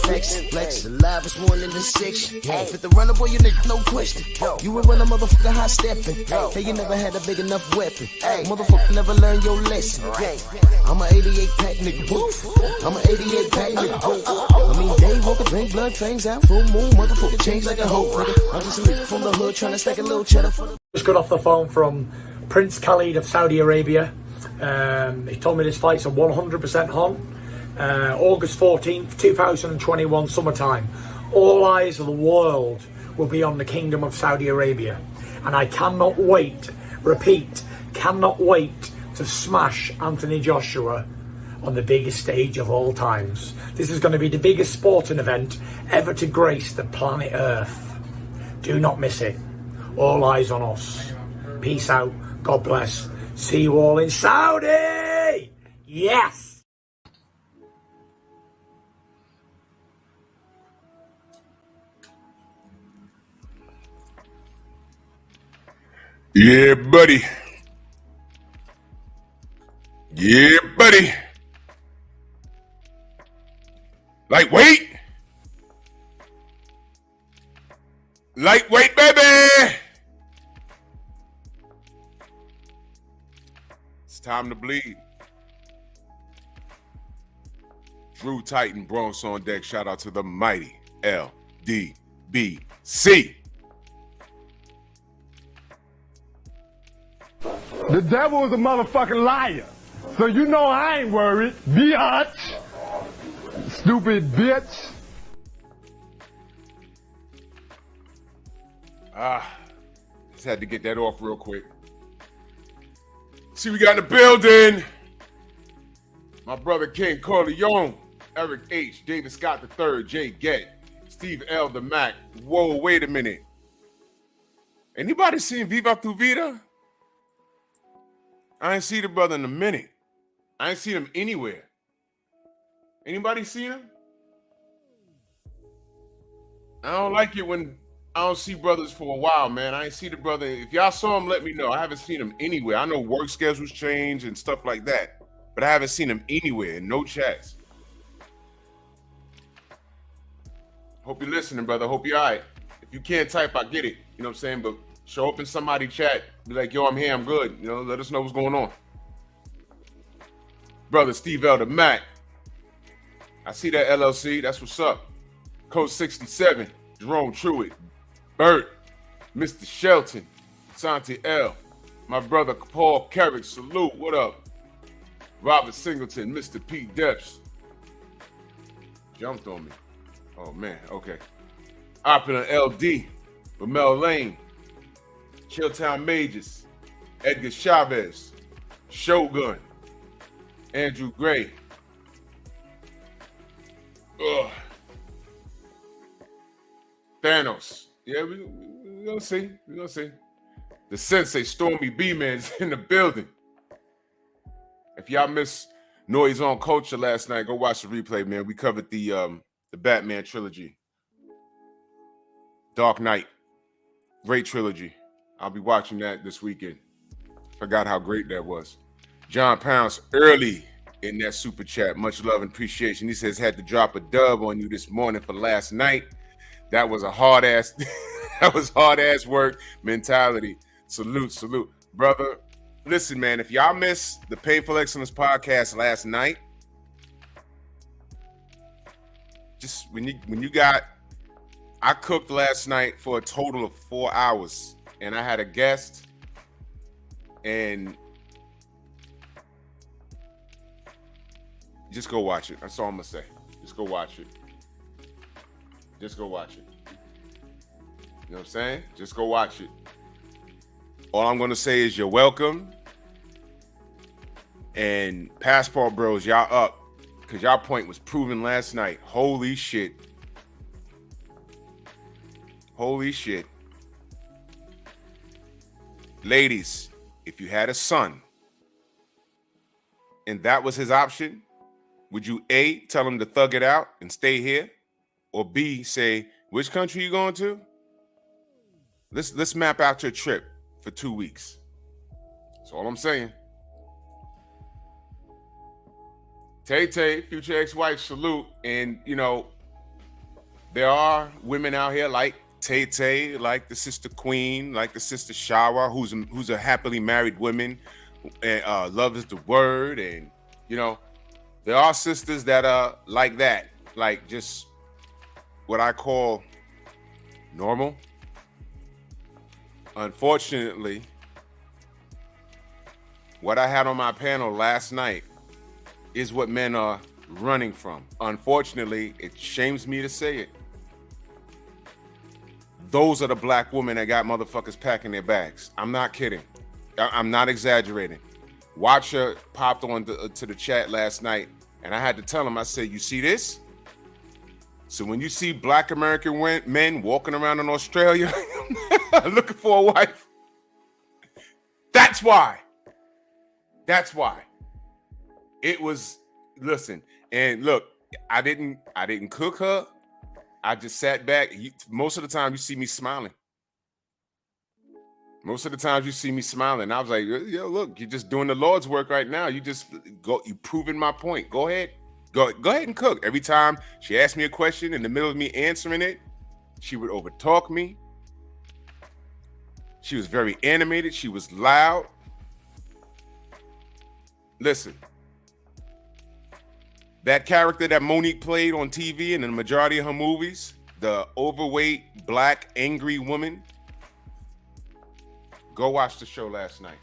next. Flex, the live is more than the six. Fit the runner, boy, you nigga, no question. You would run a motherfucker high stepping. Hey, you never had a big enough weapon. Motherfucker never learned your lesson. I'm a 88 pack nigga, woof. I'm a 88 pack nigga, woof. I mean, day walker, drink blood, fangs out, full moon, motherfucker, change like a hoe, nigga. I'm just a nigga from the hood trying to stack a little cheddar for the... Just got off the phone from Prince Khalid of Saudi Arabia. He told me this fight's a 100% on. August 14th, 2021, summertime. All eyes of the world will be on the Kingdom of Saudi Arabia. And I cannot wait, repeat, cannot wait to smash Anthony Joshua on the biggest stage of all times. This is going to be the biggest sporting event ever to grace the planet Earth. Do not miss it. All eyes on us. Peace out. God bless. See you all in Saudi. Yes. Yeah, buddy. Yeah, buddy. Lightweight. Lightweight, baby. It's time to bleed. Drew Titan, Bronx on deck. Shout out to the mighty LDBC. The devil is a motherfucking liar. So you know I ain't worried. Bitch. Stupid bitch. Just had to get that off real quick. See, we got in the building. My brother King Corleone, Eric H, David Scott III, Jay Gett, Steve L, the Mac. Whoa, wait a minute. Anybody seen Viva Tu Vida? I ain't seen the brother in a minute. I ain't seen him anywhere. Anybody seen him? I don't like it when I don't see brothers for a while, man. I ain't see the brother. If y'all saw him, let me know. I haven't seen him anywhere. I know work schedules change and stuff like that, but I haven't seen him anywhere in no chats. Hope you're listening, brother. Hope you're all right. If you can't type, I get it. You know what I'm saying? But show up in somebody chat. Be like, yo, I'm here. I'm good. You know, let us know what's going on. Brother Steve L, the Mac. I see that LLC. That's what's up. Code 67. Jerome Truitt. Bert. Mr. Shelton. Santi L. My brother Paul Carrick. Salute. What up? Robert Singleton. Mr. Pete Depps. Jumped on me. Oh, man. Okay. Opulent LD. Ramel Lane. Chilltown Majors. Edgar Chavez. Shogun. Andrew Gray. Ugh. Thanos. Yeah, we gonna see. We gonna see. The Sensei Stormy B-Man's in the building. If y'all miss Noise on Culture last night, go watch the replay, man. We covered the Batman trilogy. Dark Knight. Great trilogy. I'll be watching that this weekend. Forgot how great that was. John Pounds early in that super chat. Much love and appreciation. He says, had to drop a dub on you this morning for last night. That was a hard ass, that was hard ass work mentality. Salute, salute. Brother, listen, man, if y'all missed the Painful Excellence podcast last night, just when you got, I cooked last night for a total of 4 hours and I had a guest and just go watch it. That's all I'm gonna say. Just go watch it. Just go watch it. You know what I'm saying? Just go watch it. All I'm gonna say is you're welcome. And Passport Bros, y'all up. Because y'all point was proven last night. Holy shit. Holy shit. Ladies, if you had a son and that was his option, would you A, tell him to thug it out and stay here? Or B, say, which country you going to? Let's map out your trip for 2 weeks. That's all I'm saying. Tay Tay, future ex-wife, salute. And, you know, there are women out here like Tay, like the sister Queen, like the sister Shawa, who's a happily married woman, and love is the word, and you know, there are sisters that are like that, like just what I call normal. Unfortunately, what I had on my panel last night is what men are running from. Unfortunately, it shames me to say it. Those are the black women that got motherfuckers packing their bags. I'm not kidding. I'm not exaggerating. Watcher popped on to the chat last night, and I had to tell him, I said, you see this? So when you see black American men walking around in Australia looking for a wife, that's why. That's why. It was, listen, and look, I didn't cook her. I just sat back. Most of the time you see me smiling. Most of the times you see me smiling. I was like, yo, look, you're just doing the Lord's work right now. You proving my point. Go ahead. Go ahead and cook. Every time she asked me a question in the middle of me answering it, she would overtalk me. She was very animated. She was loud. Listen, that character that Monique played on TV and in the majority of her movies, the overweight, black, angry woman, go watch the show last night.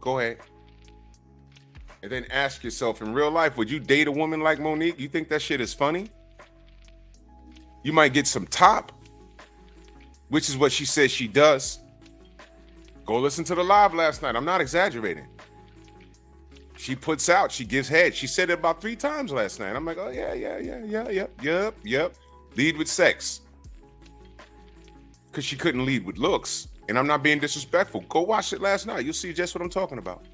Go ahead. And then ask yourself, in real life, would you date a woman like Monique? You think that shit is funny? You might get some top, which is what she says she does. Go listen to the live last night. I'm not exaggerating. She puts out, she gives head. She said it about 3 times last night. I'm like, oh, yep. Lead with sex. Because she couldn't lead with looks. And I'm not being disrespectful. Go watch it last night. You'll see just what I'm talking about.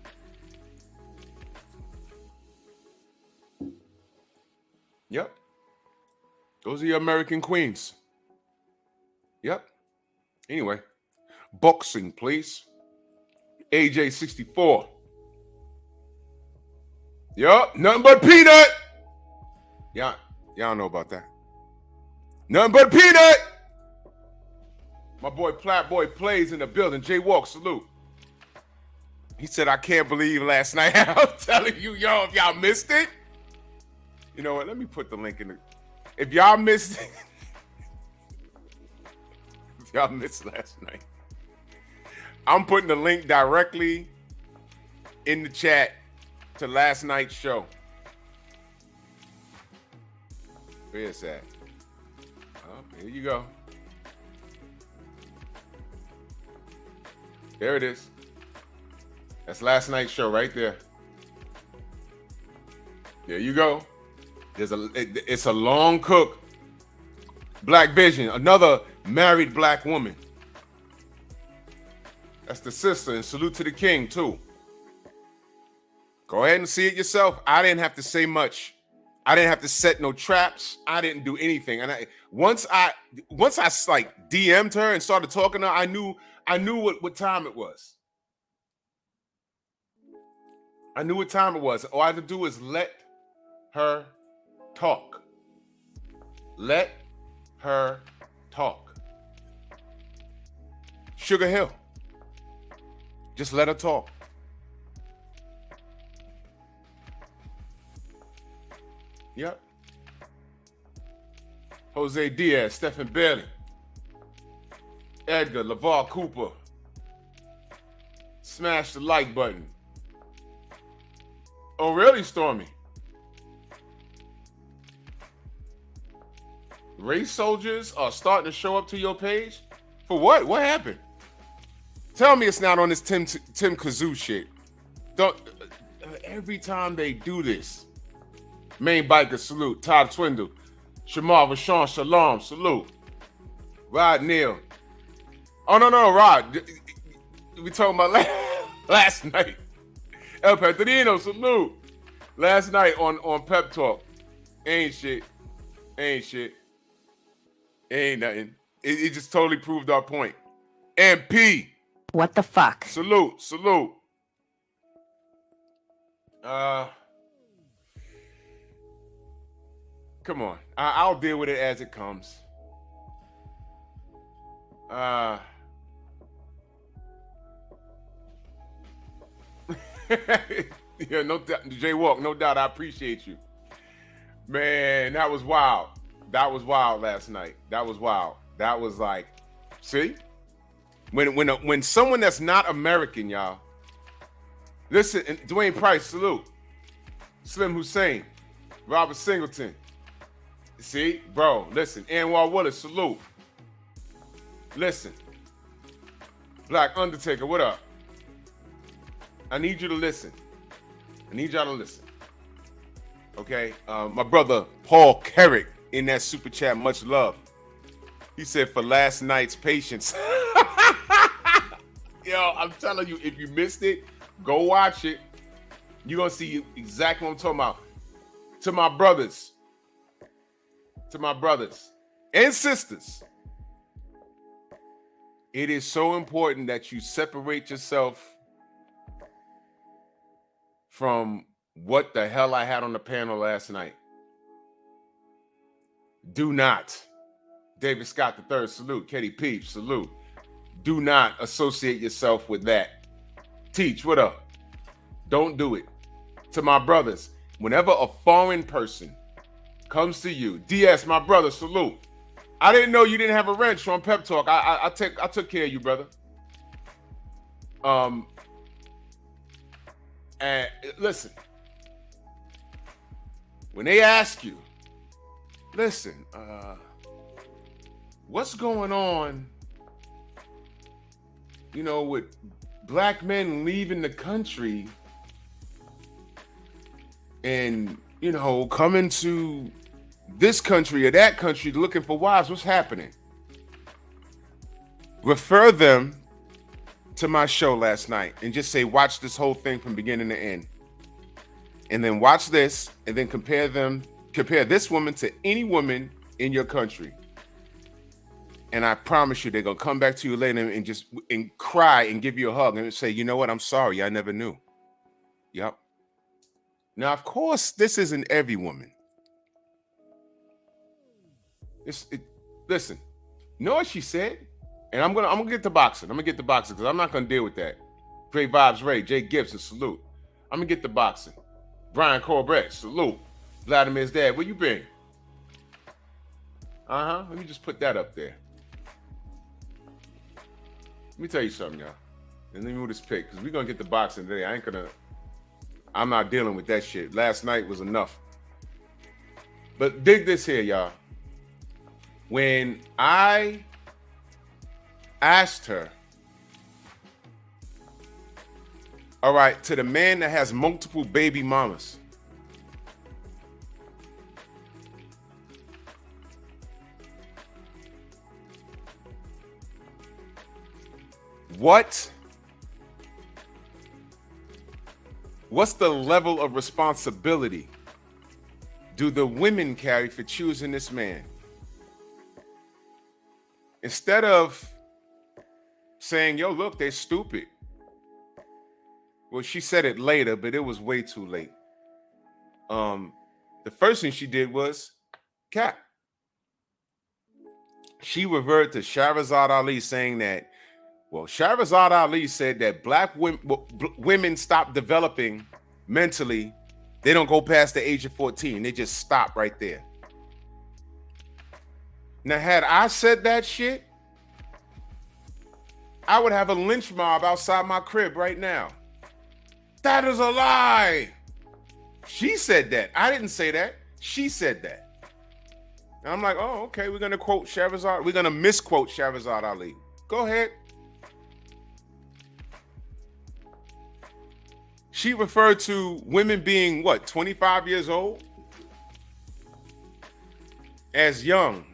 Yep. Those are your American queens. Yep. Anyway, boxing, please. AJ64. Yup, nothing but peanut. Y'all know about that. Nothing but peanut. My boy Platboy plays in the building. Jay Walk, salute. He said, I can't believe last night. I'm telling you, y'all, if y'all missed it. You know what? Let me put the link in the. If y'all missed it. If y'all missed last night. I'm putting the link directly in the chat to last night's show. Where is that? Oh, here you go. There it is. That's last night's show right there. There you go. It's a long cook. Black Vision, another married black woman. That's the sister, and salute to the king too. Go ahead and see it yourself. I didn't have to say much. I didn't have to set no traps. I didn't do anything. And once I like DM'd her and started talking to her, I knew what time it was. I knew what time it was. All I had to do was let her talk. Let her talk. Sugar Hill. Just let her talk. Yep. Jose Diaz, Stephen Bailey, Edgar, LeVar Cooper. Smash the like button. Oh, really, Stormy? Race soldiers are starting to show up to your page? For what? What happened? Tell me it's not on this Tim Kazoo shit. Don't. Every time they do this. Main Biker, salute. Todd Twindle. Shamar Rashawn, shalom, salute. Rod Neal. Oh, no, Rod. We talking about last night. El Patrino, salute. Last night on Pep Talk. Ain't shit. Ain't nothing. It just totally proved our point. MP. What the fuck? Salute. Come on. I'll deal with it as it comes. Yeah, no doubt. Jay Walk, no doubt. I appreciate you. Man, that was wild. That was wild last night. That was wild. That was like, see? When someone that's not American, y'all, listen, Dwayne Price, salute. Slim Hussein, Robert Singleton. See, bro, listen, Anwar Willis, salute. Listen. Black Undertaker, what up? I need you to listen. I need y'all to listen. Okay? My brother Paul Carrick in that super chat, much love. He said for last night's patience. Yo, I'm telling you, if you missed it, go watch it. You're going to see exactly what I'm talking about. To my brothers and sisters, it is so important that you separate yourself from what the hell I had on the panel last night. Do not. David Scott III, salute. Ketty Peeps, salute. Do not associate yourself with that. Teach, what up? Don't do it. To my brothers, whenever a foreign person comes to you, DS, my brother, salute. I didn't know you didn't have a wrench on Pep Talk. I took care of you, brother. And listen, when they ask you, listen, what's going on, you know, with black men leaving the country and, you know, coming to this country or that country looking for wives, what's happening? Refer them to my show last night and just say, watch this whole thing from beginning to end. And then watch this and then compare this woman to any woman in your country. And I promise you, they're going to come back to you later and cry and give you a hug and say, you know what? I'm sorry. I never knew. Yep. Now, of course, this isn't every woman. Listen, you know what she said? And I'm gonna get to boxing. I'm gonna get to boxing because I'm not gonna deal with that. Great vibes, Ray. Jay Gibson, salute. I'm gonna get to boxing. Brian Corbett, salute. Vladimir's dad, where you been? Let me just put that up there. Let me tell you something, y'all. And let me move this pick because we're gonna get to boxing today. I'm not dealing with that shit. Last night was enough. But dig this here, y'all. When I asked her, all right, to the man that has multiple baby mamas, what's the level of responsibility do the women carry for choosing this man? Instead of saying, yo, look, they're stupid. Well, she said it later, but it was way too late. The first thing she did was cap. She reverted to Shahrazad Ali saying that, well, Shahrazad Ali said that black women stop developing mentally. They don't go past the age of 14. They just stop right there. Now, had I said that shit, I would have a lynch mob outside my crib right now. That is a lie. She said that. I didn't say that. She said that. And I'm like, oh, okay, we're going to quote Shahrazad. We're going to misquote Shahrazad Ali. Go ahead. She referred to women being, 25 years old? As young.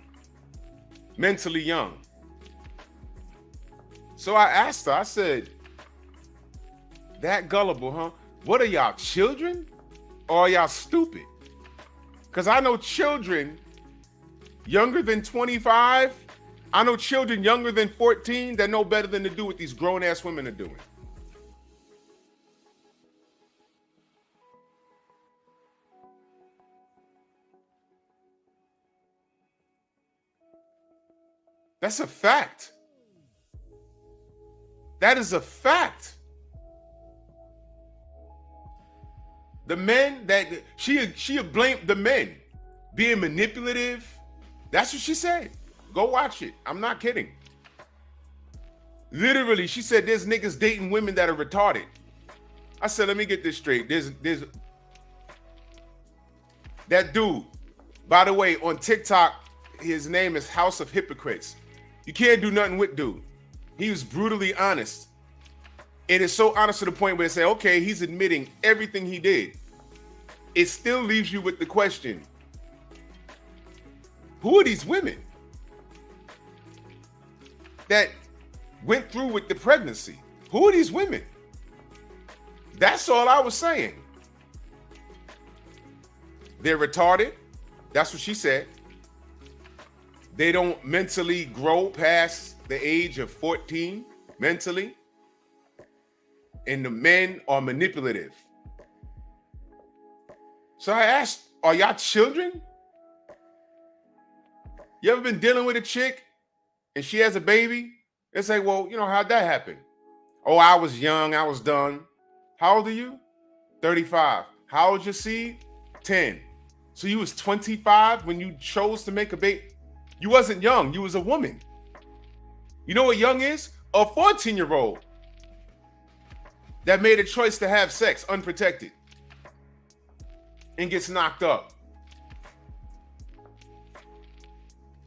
Mentally young. So I asked her, I said, that gullible, huh? What are y'all, children? Or are y'all stupid? Because I know children younger than 25, I know children younger than 14 that know better than to do what these grown-ass women are doing. That's a fact. That is a fact. The men that she blamed the men being manipulative. That's what she said. Go watch it. I'm not kidding. Literally, she said there's niggas dating women that are retarded. I said, let me get this straight. There's that dude, by the way, on TikTok, his name is House of Hypocrites. You can't do nothing with dude. He was brutally honest. It is so honest to the point where they say, okay, he's admitting everything he did. It still leaves you with the question, who are these women that went through with the pregnancy? Who are these women? That's all I was saying. They're retarded. That's what she said. They don't mentally grow past the age of 14 mentally. And the men are manipulative. So I asked, are y'all children? You ever been dealing with a chick and she has a baby? It's like, well, how'd that happen? Oh, I was young. I was done. How old are you? 35. How old's your seed? 10. So you was 25 when you chose to make a baby? You wasn't young. You was a woman. You know what young is? A 14-year-old that made a choice to have sex unprotected and gets knocked up.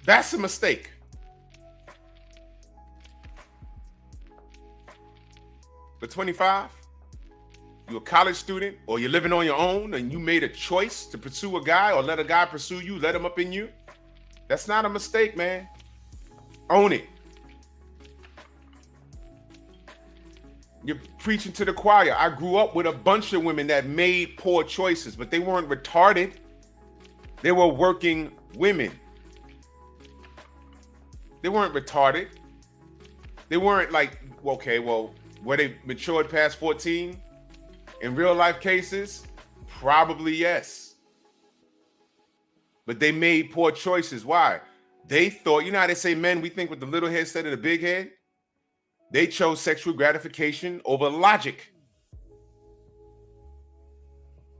That's a mistake. But 25, you're a college student or you're living on your own and you made a choice to pursue a guy or let a guy pursue you, let him up in you. That's not a mistake, man. Own it. You're preaching to the choir. I grew up with a bunch of women that made poor choices, but they weren't retarded. They were working women. They weren't retarded. They weren't like, okay, well, were they matured past 14? In real life cases, probably yes. But they made poor choices. Why? They thought, you know how they say men, we think with the little head instead of the big head? They chose sexual gratification over logic.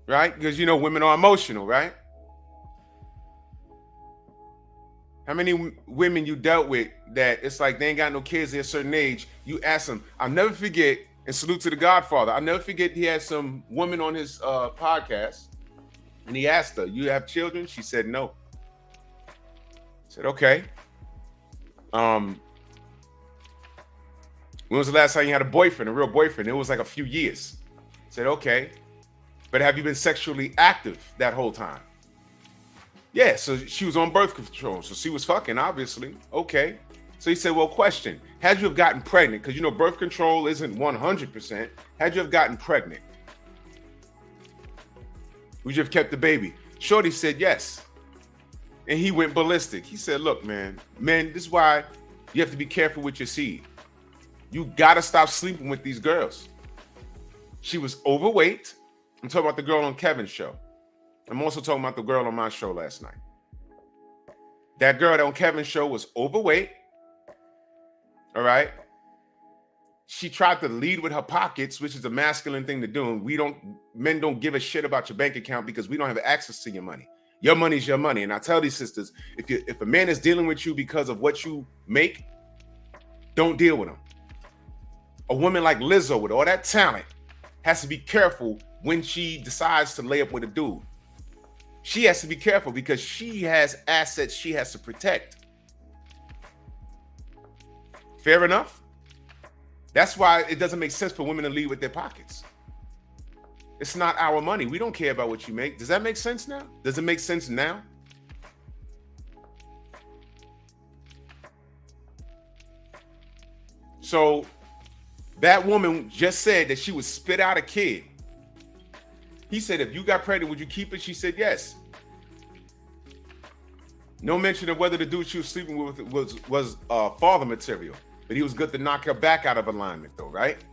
Right? Because women are emotional, right? How many women you dealt with that it's like they ain't got no kids at a certain age? You ask them. I'll never forget, and salute to the Godfather, I'll never forget he had some woman on his podcast, and he asked her, you have children? She said no. I said, okay. When was the last time you had a boyfriend, a real boyfriend? It was like a few years. I said, okay. But have you been sexually active that whole time? Yeah, so she was on birth control. So she was fucking, obviously. Okay. So he said, well, question. Had you have gotten pregnant, because birth control isn't 100%. Had you have gotten pregnant, would you have kept the baby? Shorty said yes. And he went ballistic. He said, look, man, this is why you have to be careful with your seed. You gotta stop sleeping with these girls. She was overweight. I'm talking about the girl on Kevin's show. I'm also talking about the girl on my show last night. That girl on Kevin's show was overweight. All right. She tried to lead with her pockets, which is a masculine thing to do. And men don't give a shit about your bank account because we don't have access to your money. Your money's your money. And I tell these sisters, if a man is dealing with you because of what you make, don't deal with him. A woman like Lizzo with all that talent has to be careful when she decides to lay up with a dude. She has to be careful because she has assets she has to protect. Fair enough? That's why it doesn't make sense for women to lead with their pockets. It's not our money. We don't care about what you make. Does that make sense now? Does it make sense now? So that woman just said that she would spit out a kid. He said, if you got pregnant, would you keep it? She said, yes. No mention of whether the dude she was sleeping with was father material, but he was good to knock her back out of alignment though, right?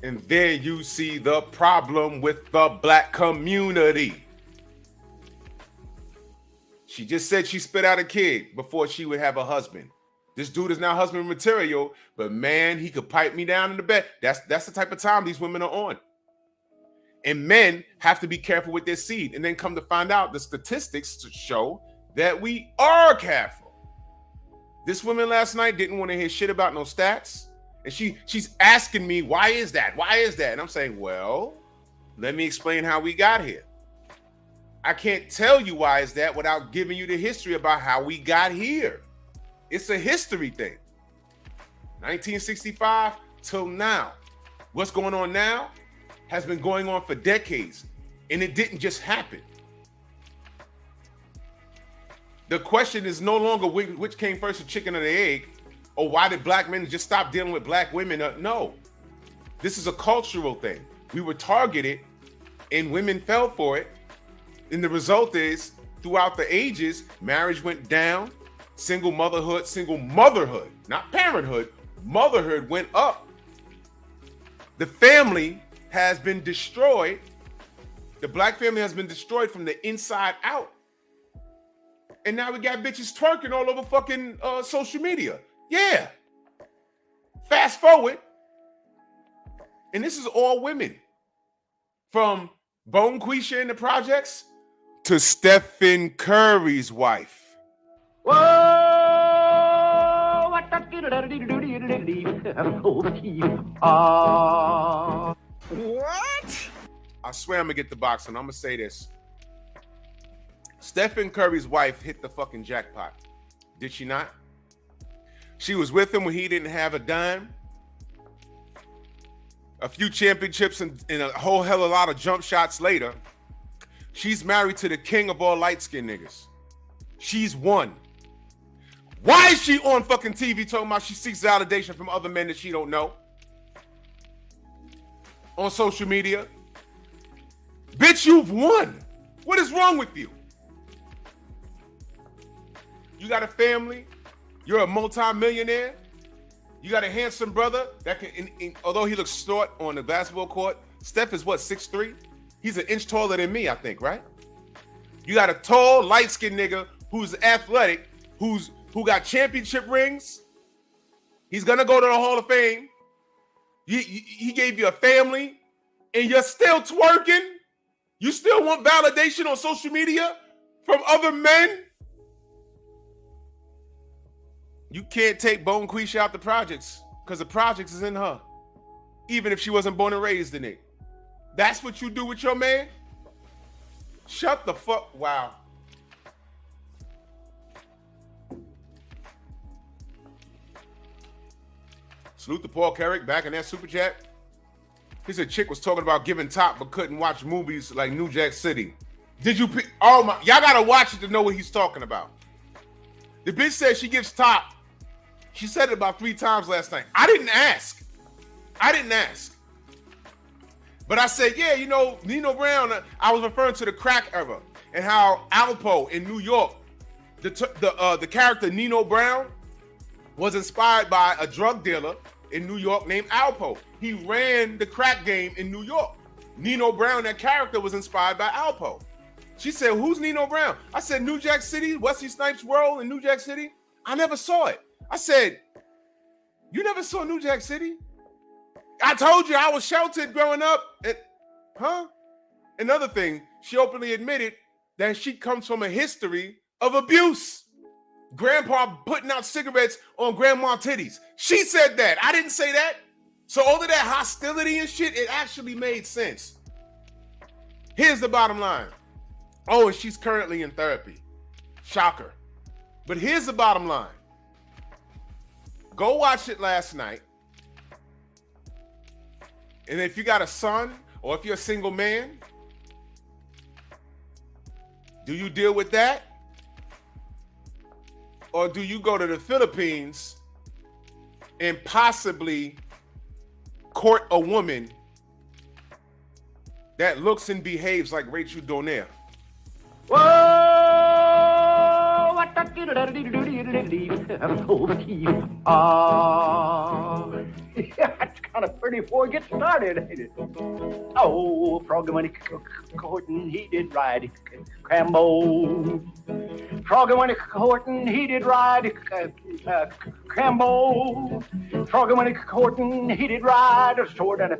And there you see the problem with the black community. She just said she spit out a kid before she would have a husband. This dude is now husband material, but man, he could pipe me down in the bed. That's the type of time these women are on. And men have to be careful with their seed. And then come to find out, the statistics show that we are careful. This woman last night didn't want to hear shit about no stats. And she's asking me, why is that? Why is that? And I'm saying, well, let me explain how we got here. I can't tell you why is that without giving you the history about how we got here. It's a history thing. 1965 till now. What's going on now has been going on for decades, and it didn't just happen. The question is no longer which came first, the chicken or the egg, or why did black men just stop dealing with black women? No, this is a cultural thing. We were targeted and women fell for it. And the result is throughout the ages, marriage went down, single motherhood, not parenthood, motherhood went up. The family has been destroyed. The black family has been destroyed from the inside out. And now we got bitches twerking all over fucking social media. Yeah. Fast forward. And this is all women. From Bone Quisha in the projects to Stephen Curry's wife. Whoa! What I swear I'm gonna get the box, and I'm gonna say this. Stephen Curry's wife hit the fucking jackpot. Did she not? She was with him when he didn't have a dime. A few championships and a whole hell of a lot of jump shots later. She's married to the king of all light-skinned niggas. She's won. Why is she on fucking TV talking about she seeks validation from other men that she don't know? On social media? Bitch, you've won. What is wrong with you? You got a family. You're a multi-millionaire. You got a handsome brother that can, although he looks short on the basketball court, Steph is what, 6'3"? He's an inch taller than me, I think, right? You got a tall, light-skinned nigga who's athletic, who got championship rings. He's gonna go to the Hall of Fame. He gave you a family, and you're still twerking? You still want validation on social media from other men? You can't take Bone Quisha out the projects because the projects is in her, even if she wasn't born and raised in it. That's what you do with your man? Shut the fuck. Wow. Salute to Paul Carrick back in that super chat. He said chick was talking about giving top but couldn't watch movies like New Jack City. Did you pick? Oh my, y'all gotta watch it to know what he's talking about. The bitch said she gives top. She said it about 3 times last night. I didn't ask. But I said, yeah, you know, Nino Brown, I was referring to the crack era and how Alpo in New York, the character Nino Brown was inspired by a drug dealer in New York named Alpo. He ran the crack game in New York. Nino Brown, that character, was inspired by Alpo. She said, who's Nino Brown? I said, New Jack City, Wesley Snipes' World in New Jack City. I never saw it. I said, you never saw New Jack City? I told you I was sheltered growing up. Another thing, she openly admitted that she comes from a history of abuse. Grandpa putting out cigarettes on grandma's titties. She said that. I didn't say that. So all of that hostility and shit, it actually made sense. Here's the bottom line. Oh, and she's currently in therapy. Shocker. But here's the bottom line. Go watch it last night. And if you got a son or if you're a single man, do you deal with that? Or do you go to the Philippines and possibly court a woman that looks and behaves like Rachel Donaire? Whoa! It's kind of pretty before it gets started, ain't it? Oh, frog money courting, he did ride Crambo. Froggy went a courting, he did ride Cambo. Froggy went a courting, he did ride a sword and a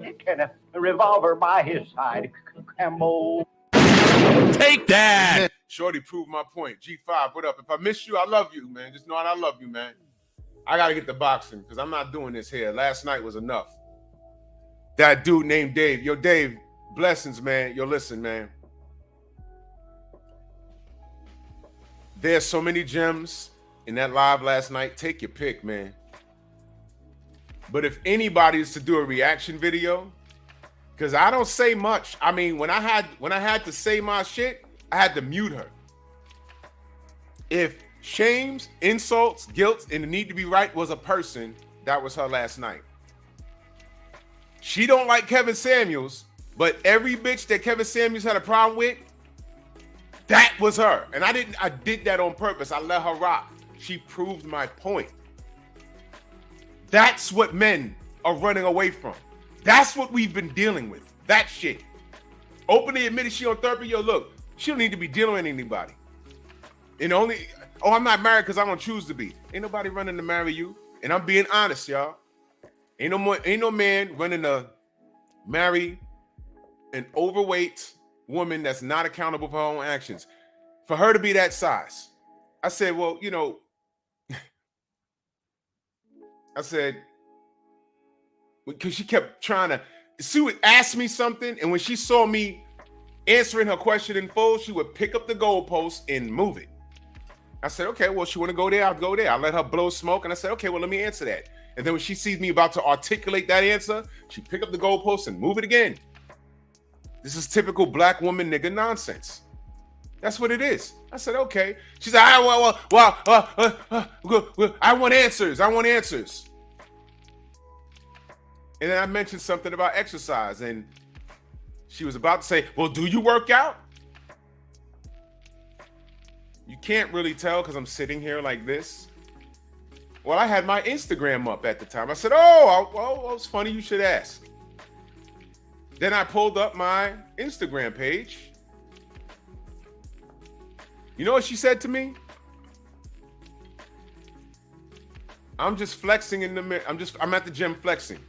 pick and a revolver by his side. Cambo. Take that! Shorty proved my point. G5, what up? If I miss you, I love you, man. Just know I love you, man. I got to get the boxing because I'm not doing this here. Last night was enough. That dude named Dave. Yo, Dave, blessings, man. Yo, listen, man. There's so many gems in that live last night. Take your pick, man. But if anybody is to do a reaction video, because I don't say much. I mean, when I had to say my shit, I had to mute her. If shames, insults, guilt, and the need to be right was a person, that was her last night. She don't like Kevin Samuels, but every bitch that Kevin Samuels had a problem with, that was her. And I did that on purpose. I let her rock. She proved my point. That's what men are running away from. That's what we've been dealing with. That shit. Openly admitted she on therapy. Yo, look, she don't need to be dealing with anybody. And I'm not married because I don't choose to be. Ain't nobody running to marry you. And I'm being honest, y'all. Ain't no man running to marry an overweight woman that's not accountable for her own actions. For her to be that size. I said, well, you know, I said, because she kept trying to, she would ask me something, and when she saw me answering her question in full, she would pick up the goalpost and move it. I said, okay, well, she want to go there, I'll go there. I let her blow smoke, and I said, okay, well, let me answer that. And then when she sees me about to articulate that answer, she pick up the goalpost and move it again. This is typical black woman nigga nonsense. That's what it is. I said, okay. She said, I want answers. I want answers. And then I mentioned something about exercise, and she was about to say, well, do you work out? You can't really tell because I'm sitting here like this. Well, I had my Instagram up at the time. I said, well, it's funny you should ask. Then I pulled up my Instagram page. You know what she said to me? I'm just flexing in the mirror. I'm at the gym flexing.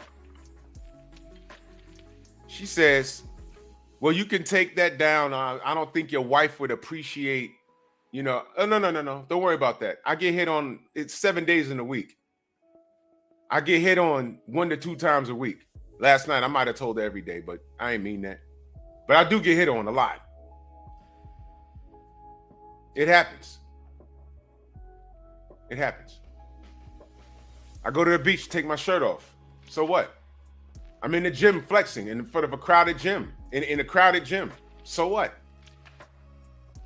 She says, well, you can take that down. I don't think your wife would appreciate, you know. Oh, no. Don't worry about that. I get hit on, it's 7 days in a week. I get hit on 1 to 2 times a week. Last night, I might have told her every day, but I ain't mean that. But I do get hit on a lot. It happens. It happens. I go to the beach to take my shirt off. So what? I'm in the gym flexing in front of a crowded gym, in a crowded gym. So what?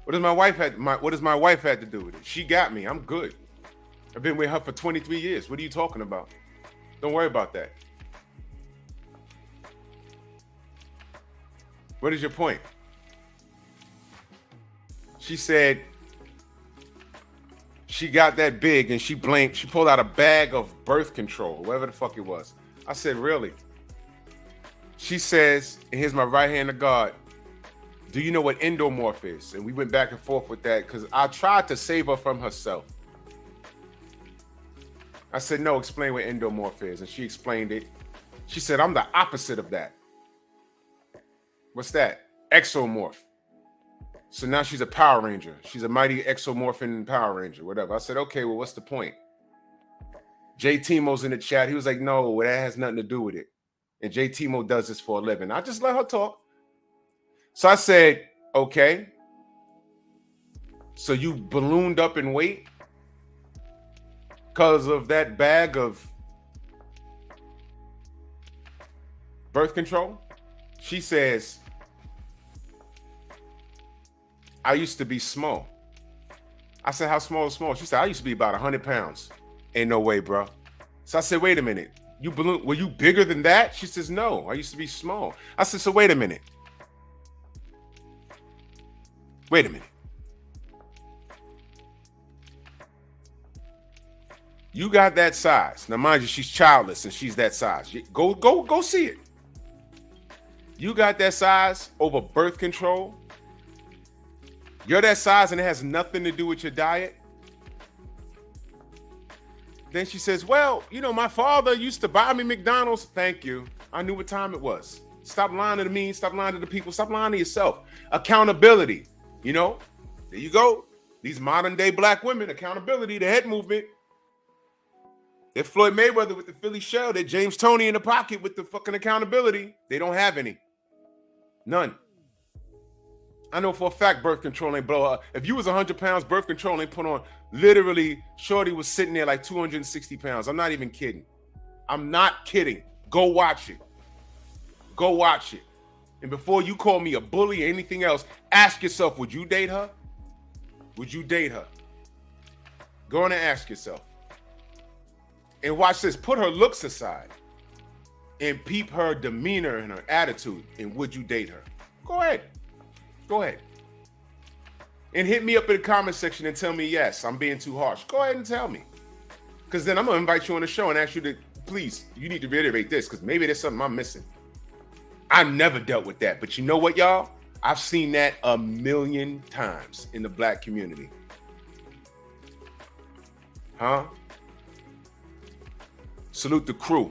What does my wife have to do with it? She got me. I'm good. I've been with her for 23 years. What are you talking about? Don't worry about that. What is your point? She said she got that big and she pulled out a bag of birth control, whatever the fuck it was. I said, really? She says, and here's my right hand of God, do you know what endomorph is? And we went back and forth with that because I tried to save her from herself. I said, no, explain what endomorph is. And she explained it. She said, I'm the opposite of that. What's that? Exomorph. So now she's a Power Ranger. She's a mighty exomorphin Power Ranger, whatever. I said, okay, well, what's the point? J. Timo's in the chat. He was like, no, that has nothing to do with it. And J. Timo does this for a living. I just let her talk. So I said, okay. So you ballooned up in weight because of that bag of birth control? She says, I used to be small. I said, how small is small? She said, I used to be about 100 pounds. Ain't no way, bro. So I said, wait a minute. Were you bigger than that? She says, no, I used to be small. I said, so wait a minute. Wait a minute. You got that size. Now, mind you, she's childless and she's that size. Go see it. You got that size over birth control. You're that size and it has nothing to do with your diet. Then she says, well, you know, my father used to buy me McDonald's. Thank you. I knew what time it was. Stop lying to me. Stop lying to the people. Stop lying to yourself. Accountability. You know, there you go. These modern day black women, accountability, the head movement. They're Floyd Mayweather with the Philly shell. They're James Toney in the pocket with the fucking accountability. They don't have any. None. I know for a fact birth control ain't blow up. If you was 100 pounds, birth control ain't put on. Literally, Shorty was sitting there like 260 pounds. I'm not even kidding. I'm not kidding. Go watch it. Go watch it. And before you call me a bully or anything else, ask yourself, would you date her? Would you date her? Go on and ask yourself. And watch this. Put her looks aside and peep her demeanor and her attitude. And would you date her? Go ahead. Go ahead. And hit me up in the comment section and tell me, yes, I'm being too harsh. Go ahead and tell me. Because then I'm going to invite you on the show and ask you to, please, you need to reiterate this because maybe there's something I'm missing. I never dealt with that. But you know what, y'all? I've seen that a million times in the black community. Huh? Salute the crew.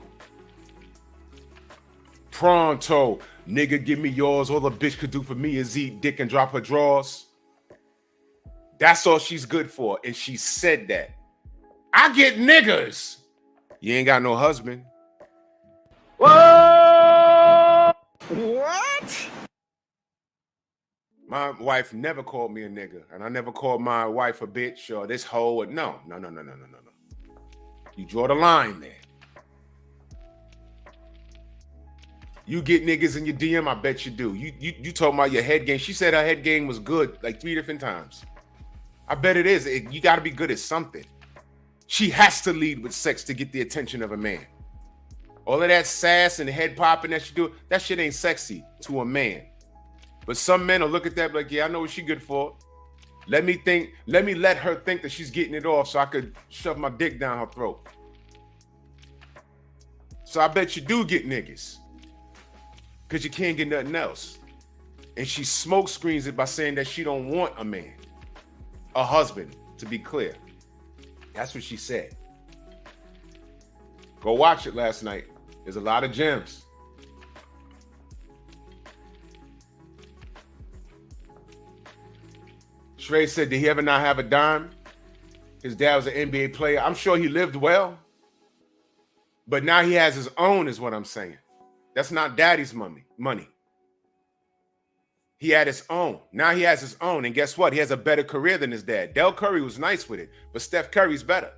Pronto. Nigga, give me yours. All the bitch could do for me is eat dick and drop her drawers. That's all she's good for. And she said that. I get niggas. You ain't got no husband. Whoa! What? My wife never called me a nigga. And I never called my wife a bitch or this hoe. Or, no. You draw the line there. You get niggas in your DM, I bet you do. You talking about your head game. She said her head game was good like 3 different times. I bet it is. You got to be good at something. She has to lead with sex to get the attention of a man. All of that sass and head popping that she do, that shit ain't sexy to a man. But some men will look at that like, yeah, I know what she good for. Let me let her think that she's getting it off so I could shove my dick down her throat. So I bet you do get niggas. Because you can't get nothing else. And she smoke screens it by saying that she don't want a man. A husband, to be clear. That's what she said. Go watch it last night. There's a lot of gems. Shrey said, did he ever not have a dime? His dad was an NBA player. I'm sure he lived well. But now he has his own, is what I'm saying. That's not daddy's money. He had his own. Now he has his own. And guess what? He has a better career than his dad. Del Curry was nice with it, but Steph Curry's better.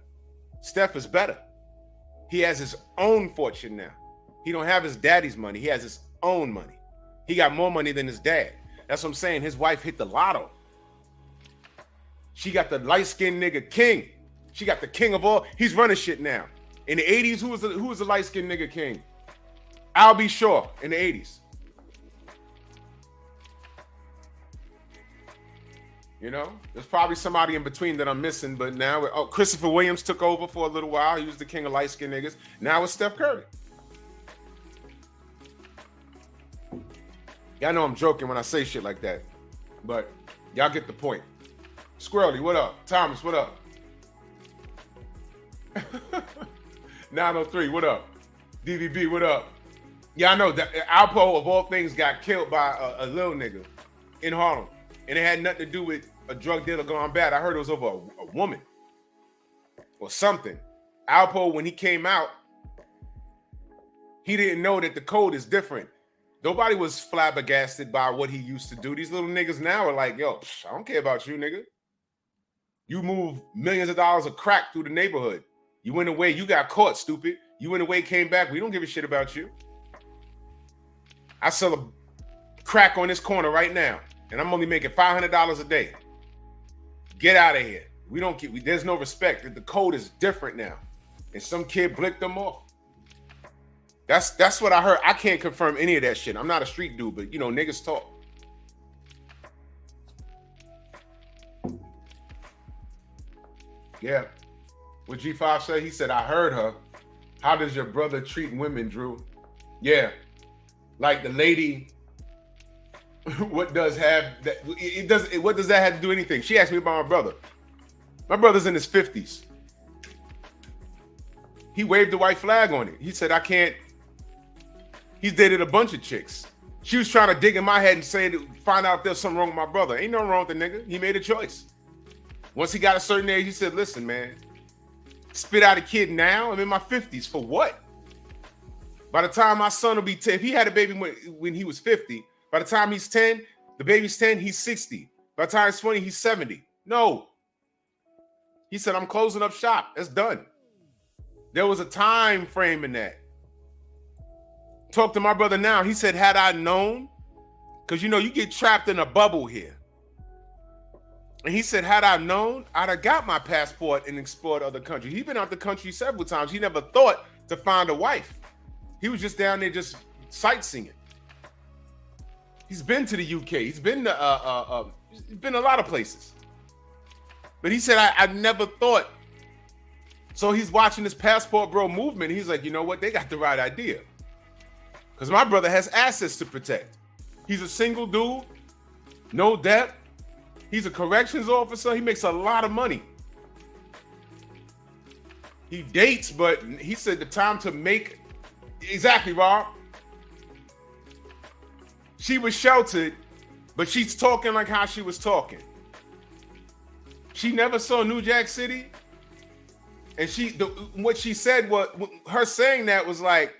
Steph is better. He has his own fortune now. He don't have his daddy's money. He has his own money. He got more money than his dad. That's what I'm saying. His wife hit the lotto. She got the light-skinned nigga king. She got the king of all. He's running shit now. In the 80s, who was the light-skinned nigga king? I'll be sure in the 80s. You know, there's probably somebody in between that I'm missing, but now, Christopher Williams took over for a little while. He was the king of light-skinned niggas. Now it's Steph Curry. Y'all know I'm joking when I say shit like that, but y'all get the point. Squirrely, what up? Thomas, what up? 903, what up? DVB, what up? Yeah, I know that Alpo, of all things, got killed by a little nigga in Harlem. And it had nothing to do with a drug dealer going bad. I heard it was over a woman or something. Alpo, when he came out, he didn't know that the code is different. Nobody was flabbergasted by what he used to do. These little niggas now are like, yo, I don't care about you, nigga. You move millions of dollars of crack through the neighborhood. You went away, you got caught, stupid. You went away, came back. We don't give a shit about you. I sell a crack on this corner right now, and I'm only making $500 a day. Get out of here. We don't get. There's no respect. The code is different now, and some kid blicked them off. That's what I heard. I can't confirm any of that shit. I'm not a street dude, but you know, niggas talk. Yeah. What G5 said, he said, I heard her. How does your brother treat women, Drew? Yeah. Like the lady what does have that? It does. What does that have to do anything? She asked me about my brother. My brother's in his 50s. He waved the white flag on it. He said, I can't. He's dated a bunch of chicks. She was trying to dig in my head and find out if there's something wrong with my brother. Ain't nothing wrong with the nigga. He made a choice. Once he got a certain age, he said, listen, man, spit out a kid now. I'm in my 50s. For what? By the time my son will be 10, if he had a baby when he was 50, by the time he's 10, the baby's 10, he's 60. By the time he's 20, he's 70. No. He said, I'm closing up shop. That's done. There was a time frame in that. Talk to my brother now. He said, had I known, because you get trapped in a bubble here. And he said, had I known, I'd have got my passport and explored other countries. He's been out the country several times. He never thought to find a wife. He was just down there just sightseeing. He's been to the UK. He's been to he's been a lot of places. But he said, I never thought. So he's watching this passport bro movement. He's like, you know what? They got the right idea. Because my brother has assets to protect. He's a single dude, no debt. He's a corrections officer. He makes a lot of money. He dates, but he said the time to make... Exactly, Rob. She was sheltered, but she's talking like how she was talking. She never saw New Jack City. And what she said was, her saying that was like,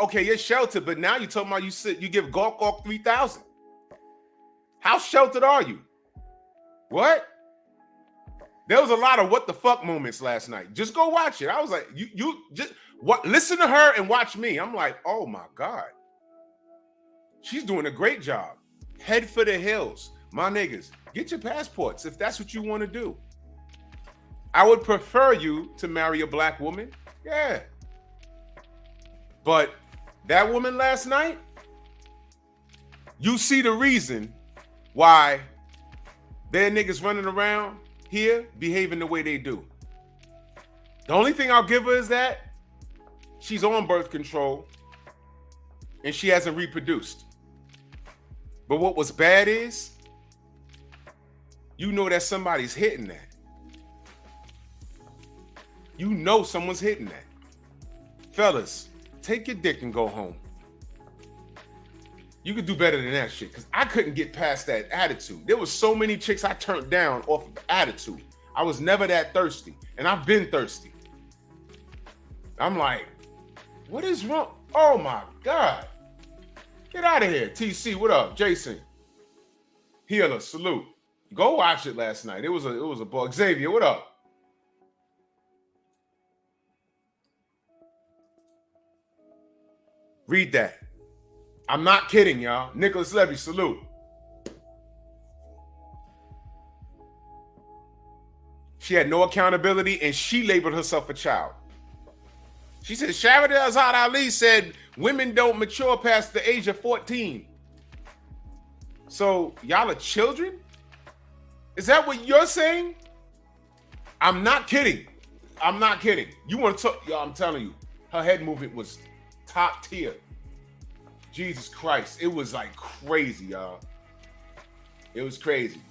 okay, you're sheltered, but now you're talking about you give Gawk 3,000. How sheltered are you? What? There was a lot of what the fuck moments last night. Just go watch it. I was like, you just listen to her and watch me. I'm like, oh my God. She's doing a great job. Head for the hills. My niggas, get your passports if that's what you want to do. I would prefer you to marry a black woman. Yeah. But that woman last night, you see the reason why their niggas running around here behaving the way they do. The only thing I'll give her is that she's on birth control and she hasn't reproduced. But what was bad is, that somebody's hitting that. Someone's hitting that. Fellas, take your dick and go home. You could do better than that shit, because I couldn't get past that attitude. There was so many chicks I turned down off of attitude. I was never that thirsty, and I've been thirsty. I'm like, what is wrong? Oh my God. Get out of here. TC, what up? Jason. Healer, salute. Go watch it last night. It was a ball. Xavier, what up? Read that. I'm not kidding, y'all. Nicholas Levy, salute. She had no accountability, and she labeled herself a child. She said, Shahid Azad Ali said women don't mature past the age of 14. So y'all are children? Is that what you're saying? I'm not kidding. I'm not kidding. You want to talk? Y'all, I'm telling you, her head movement was top tier. Jesus Christ. It was like crazy, y'all. It was crazy.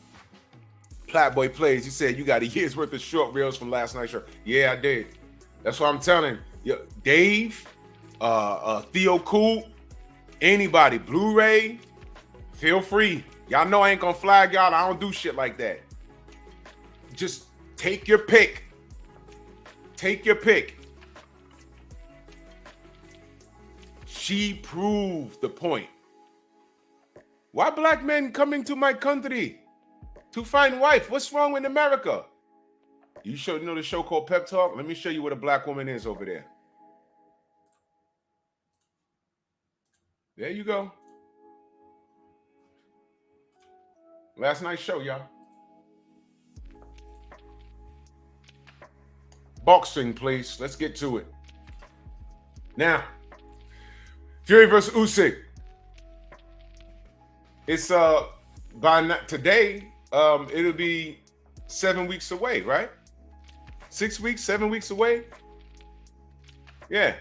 Platboy Plays, he said, you got a year's worth of short reels from last night's show. Yeah, I did. That's what I'm telling you. Dave, Theo Cool, anybody, Blu-ray, feel free. Y'all know I ain't gonna flag y'all. I don't do shit like that. Just take your pick. Take your pick. She proved the point. Why black men coming to my country to find wife? What's wrong with America? You know the show called Pep Talk? Let me show you what a black woman is over there. There you go. Last night's show, y'all. Boxing, please. Let's get to it. Now, Fury versus Usyk. It's today, it'll be 7 weeks away, right? 6 weeks, 7 weeks away. Yeah.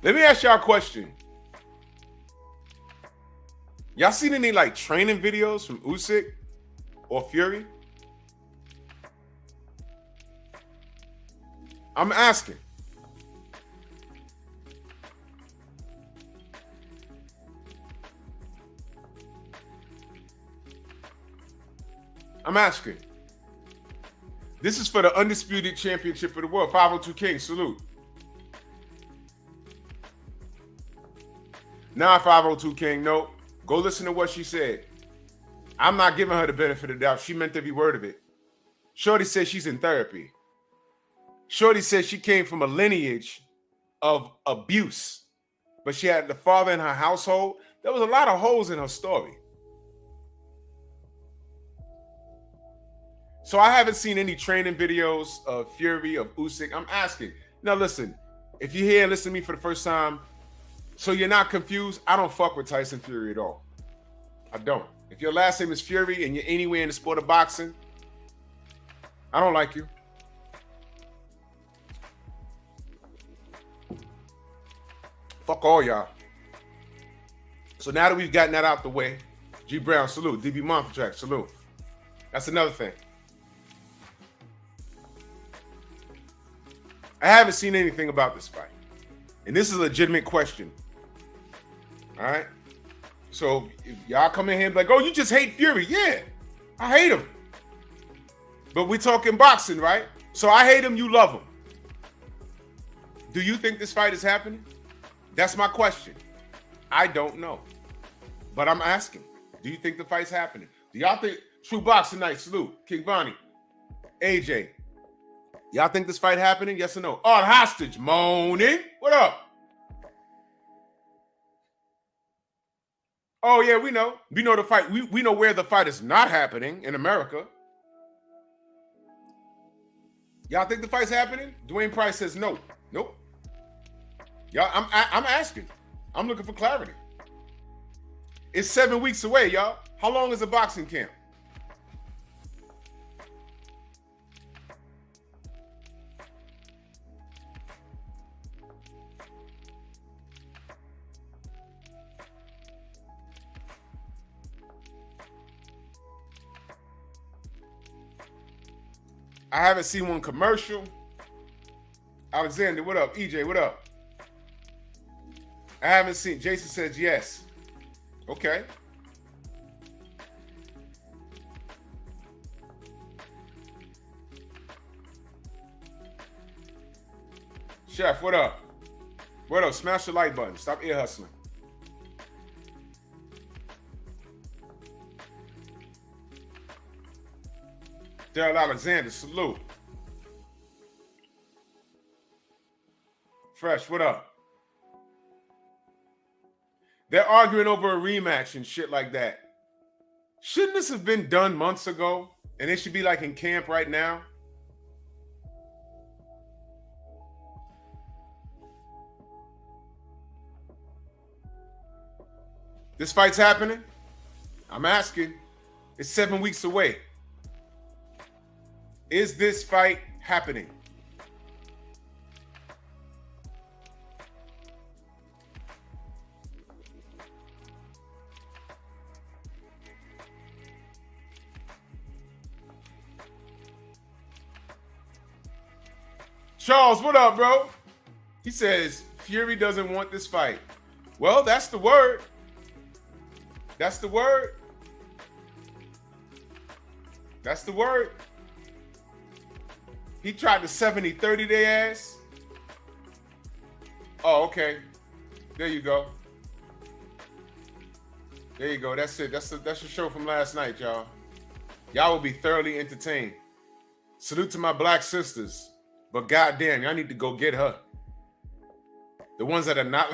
Let me ask y'all a question. Y'all seen any like training videos from Usyk or Fury? I'm asking. I'm asking. This is for the undisputed championship of the world. 502 King, salute. Nah, 502 King, no. Go listen to what she said. I'm not giving her the benefit of the doubt. She meant every word of it. Shorty says she's in therapy. Shorty says she came from a lineage of abuse, but she had the father in her household. There was a lot of holes in her story. So I haven't seen any training videos of Fury, of Usyk. I'm asking. Now listen, if you're here and listen to me for the first time, so you're not confused, I don't fuck with Tyson Fury at all. I don't. If your last name is Fury and you're anywhere in the sport of boxing, I don't like you. Fuck all y'all. So now that we've gotten that out the way, G Brown, salute. DB Montrack, salute. That's another thing. I haven't seen anything about this fight. And this is a legitimate question. All right? So if y'all come in here and be like, oh, you just hate Fury. Yeah, I hate him. But we're talking boxing, right? So I hate him, you love him. Do you think this fight is happening? That's my question. I don't know. But I'm asking. Do you think the fight's happening? Do y'all think True Boxing Night, salute, King Bonnie, AJ, y'all think this fight happening? Yes or no? Oh, the hostage, moaning. What up? Oh, yeah, we know. We know the fight. We know where the fight is not happening in America. Y'all think the fight's happening? Dwayne Price says no. Nope. Y'all, I'm asking. I'm looking for clarity. It's 7 weeks away, y'all. How long is a boxing camp? I haven't seen one commercial. Alexander, what up? EJ, what up? I haven't seen. Jason says yes. Okay. Chef, what up? What up? Smash the like button. Stop ear hustling. Daryl Alexander, salute. Fresh, what up? They're arguing over a rematch and shit like that. Shouldn't this have been done months ago? And it should be like in camp right now? This fight's happening? I'm asking. It's 7 weeks away. Is this fight happening? Charles, what up, bro? He says, Fury doesn't want this fight. Well, that's the word. That's the word. That's the word. He tried to 70-30 their ass. Oh, okay. There you go. There you go. That's it. That's the show from last night, y'all. Y'all will be thoroughly entertained. Salute to my black sisters. But goddamn, y'all need to go get her. The ones that are not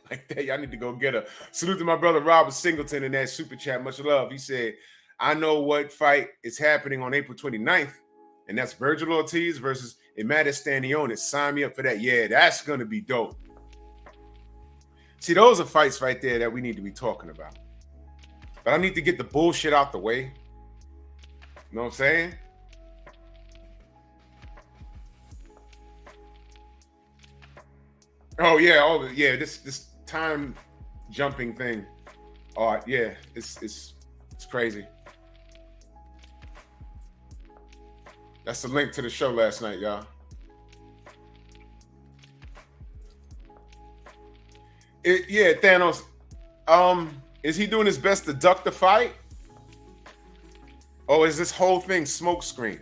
like that, y'all need to go get her. Salute to my brother Robert Singleton in that super chat. Much love. He said, I know what fight is happening on April 29th. And that's Virgil Ortiz versus Imad Stanionis. Sign me up for that. Yeah, that's going to be dope. See, those are fights right there that we need to be talking about. But I need to get the bullshit out the way. You know what I'm saying? Oh, yeah. This time jumping thing. All right, yeah, it's crazy. That's the link to the show last night, y'all. Yeah, Thanos. Is he doing his best to duck the fight? Or is this whole thing smokescreen?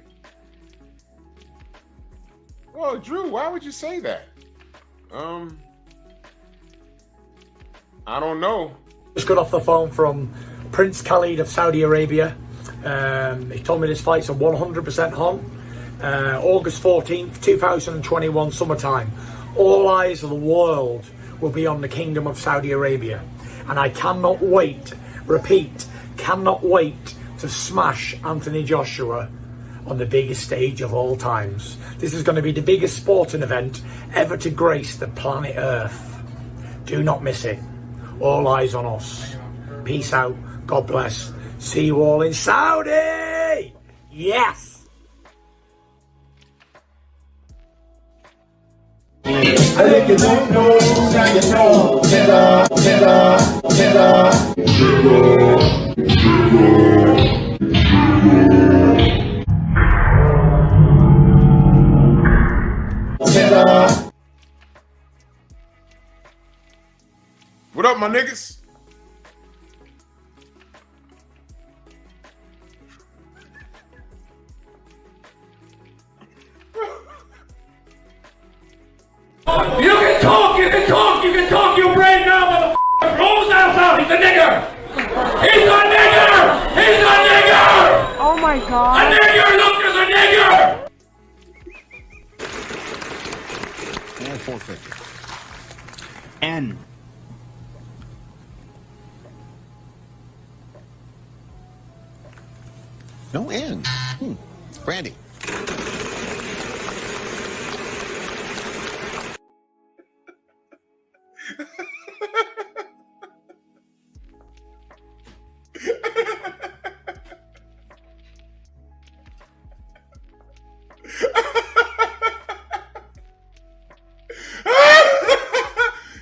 Well, Drew, why would you say that? I don't know. Just got off the phone from Prince Khalid of Saudi Arabia. He told me this fight's a 100% on. August 14th, 2021, summertime. All eyes of the world will be on the Kingdom of Saudi Arabia. And I cannot wait, repeat, cannot wait to smash Anthony Joshua on the biggest stage of all times. This is going to be the biggest sporting event ever to grace the planet Earth. Do not miss it. All eyes on us. Peace out. God bless. See you all in Saudi. Yes. I think you don't know, now you know. What up, my niggas? You can talk your brain now, motherfucker! Rolls out, he's a nigger! He's a nigger! He's a nigger! Oh my god. A nigger! Look, there's a nigger! And forfeit. N. No N. Brandy.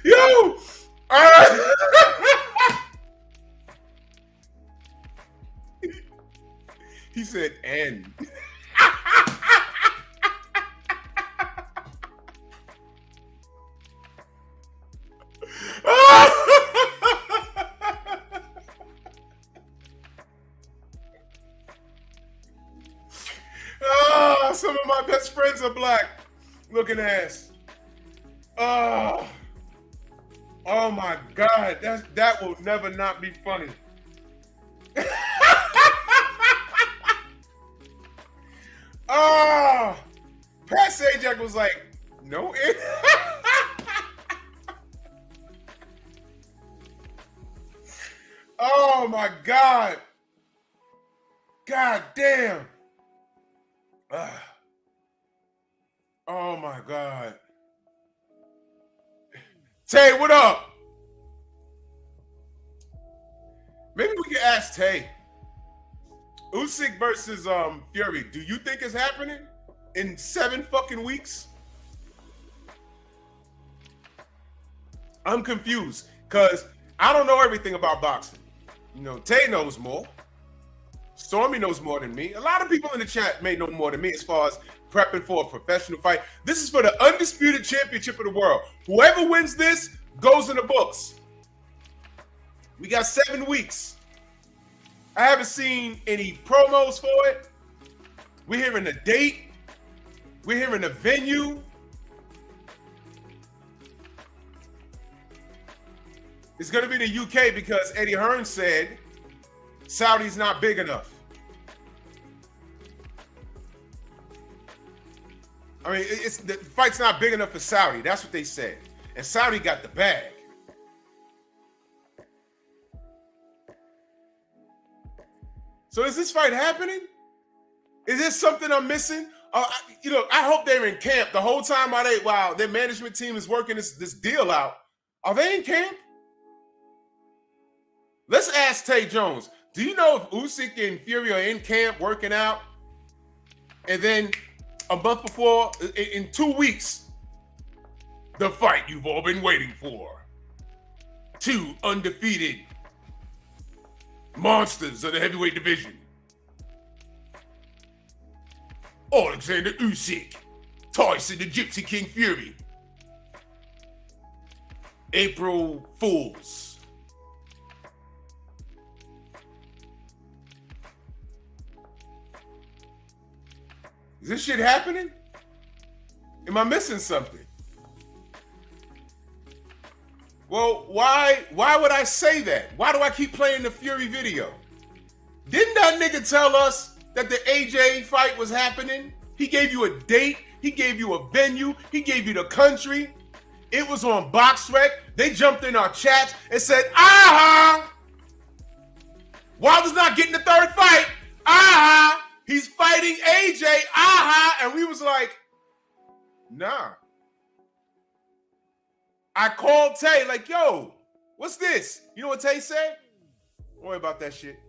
Yo! He said N. Some of my best friends are black looking ass. Oh my God, that will never not be funny. Pat Sajak was like, no it. Oh my God. God damn. Oh my God. Tay, what up? Maybe we can ask Tay. Usyk versus Fury. Do you think it's happening in 7 fucking weeks? I'm confused because I don't know everything about boxing. You know, Tay knows more. Stormy knows more than me. A lot of people in the chat may know more than me as far as prepping for a professional fight. This is for the undisputed championship of the world. Whoever wins this goes in the books. We got 7 weeks. I haven't seen any promos for it. We're hearing a date. We're hearing a venue. It's going to be the UK because Eddie Hearn said Saudi's not big enough. I mean, the fight's not big enough for Saudi. That's what they said. And Saudi got the bag. So is this fight happening? Is this something I'm missing? I hope they're in camp the whole time while their management team is working this deal out. Are they in camp? Let's ask Tay Jones. Do you know if Usyk and Fury are in camp working out? And then a month before, in 2 weeks, the fight you've all been waiting for. 2 undefeated monsters of the heavyweight division. Alexander Usyk, Tyson the Gypsy King Fury. April Fools. Is this shit happening? Am I missing something? Well, why would I say that? Why do I keep playing the Fury video? Didn't that nigga tell us that the AJ fight was happening? He gave you a date. He gave you a venue. He gave you the country. It was on BoxRec. They jumped in our chats and said, Wilder's not getting the third fight. He's fighting AJ. And we was like, nah. I called Tay like, yo, what's this? You know what Tay said? Don't worry about that shit.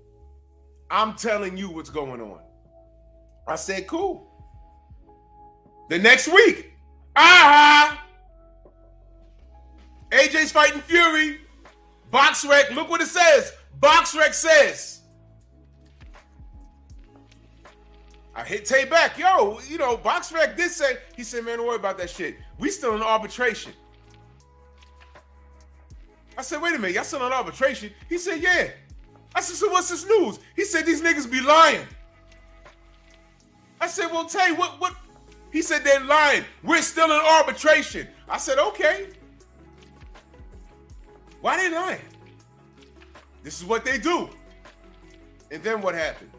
I'm telling you what's going on. I said, cool. The next week, AJ's fighting Fury. BoxRec, look what it says. BoxRec says. I hit Tay back. Yo, you know, BoxRec did say, he said, man, don't worry about that shit. We still in arbitration. I said, wait a minute, y'all still in arbitration? He said, yeah. I said, so what's this news? He said, these niggas be lying. I said, well, Tay, what? He said, they're lying. We're still in arbitration. I said, okay. Why they lying? This is what they do. And then what happened?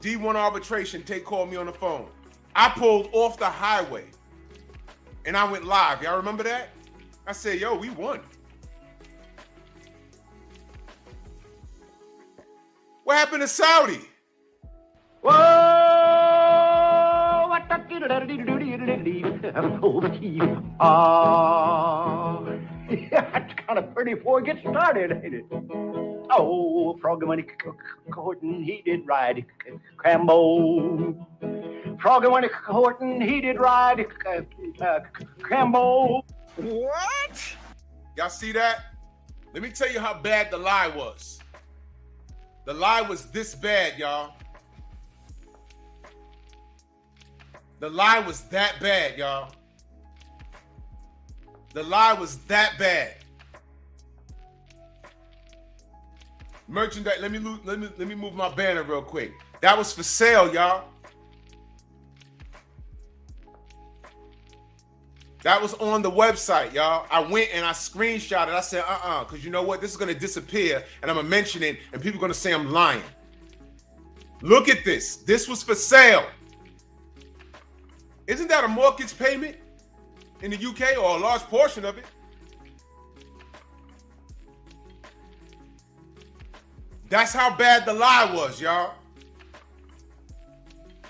D1 arbitration, Tay called me on the phone. I pulled off the highway and I went live. Y'all remember that? I said, yo, we won. What happened to Saudi? Whoa! What the it's kind of pretty before it gets started, ain't it? Oh, Froggy when he courting, he did ride Crambo. Froggy when he courting, he did ride Crambo. What? Y'all see that? Let me tell you how bad the lie was. The lie was this bad, y'all. The lie was that bad, y'all. The lie was that bad. Merchandise. Let me move my banner real quick. That was for sale, y'all. That was on the website, y'all. I went and I screenshot it. I said, because you know what? This is going to disappear, and I'm going to mention it, and people are going to say I'm lying. Look at this. This was for sale. Isn't that a mortgage payment in the UK, or a large portion of it? That's how bad the lie was, y'all.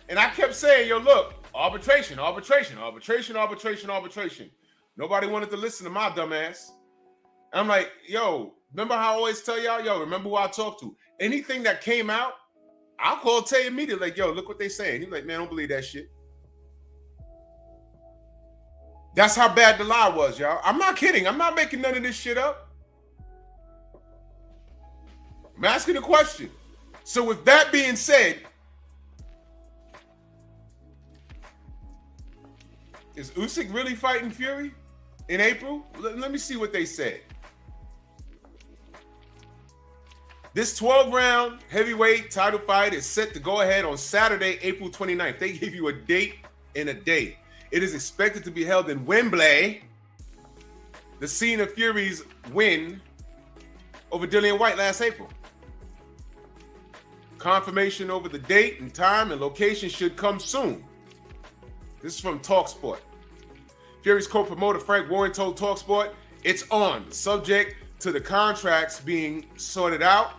And I kept saying, yo, look, arbitration, arbitration, arbitration, arbitration, arbitration. Nobody wanted to listen to my dumb ass. And I'm like, yo, remember how I always tell y'all, yo, remember who I talked to? Anything that came out, I'll call Tay immediately, like, yo, look what they saying. He's like, man, don't believe that shit. That's how bad the lie was, y'all. I'm not kidding. I'm not making none of this shit up. I'm asking a question. So with that being said, is Usyk really fighting Fury in April? Let me see what they said. This 12-round heavyweight title fight is set to go ahead on Saturday, April 29th. They give you a date and a day. It is expected to be held in Wembley, the scene of Fury's win over Dillian White last April. Confirmation over the date and time and location should come soon. This is from TalkSport. Fury's co-promoter Frank Warren told TalkSport, it's on, subject to the contracts being sorted out.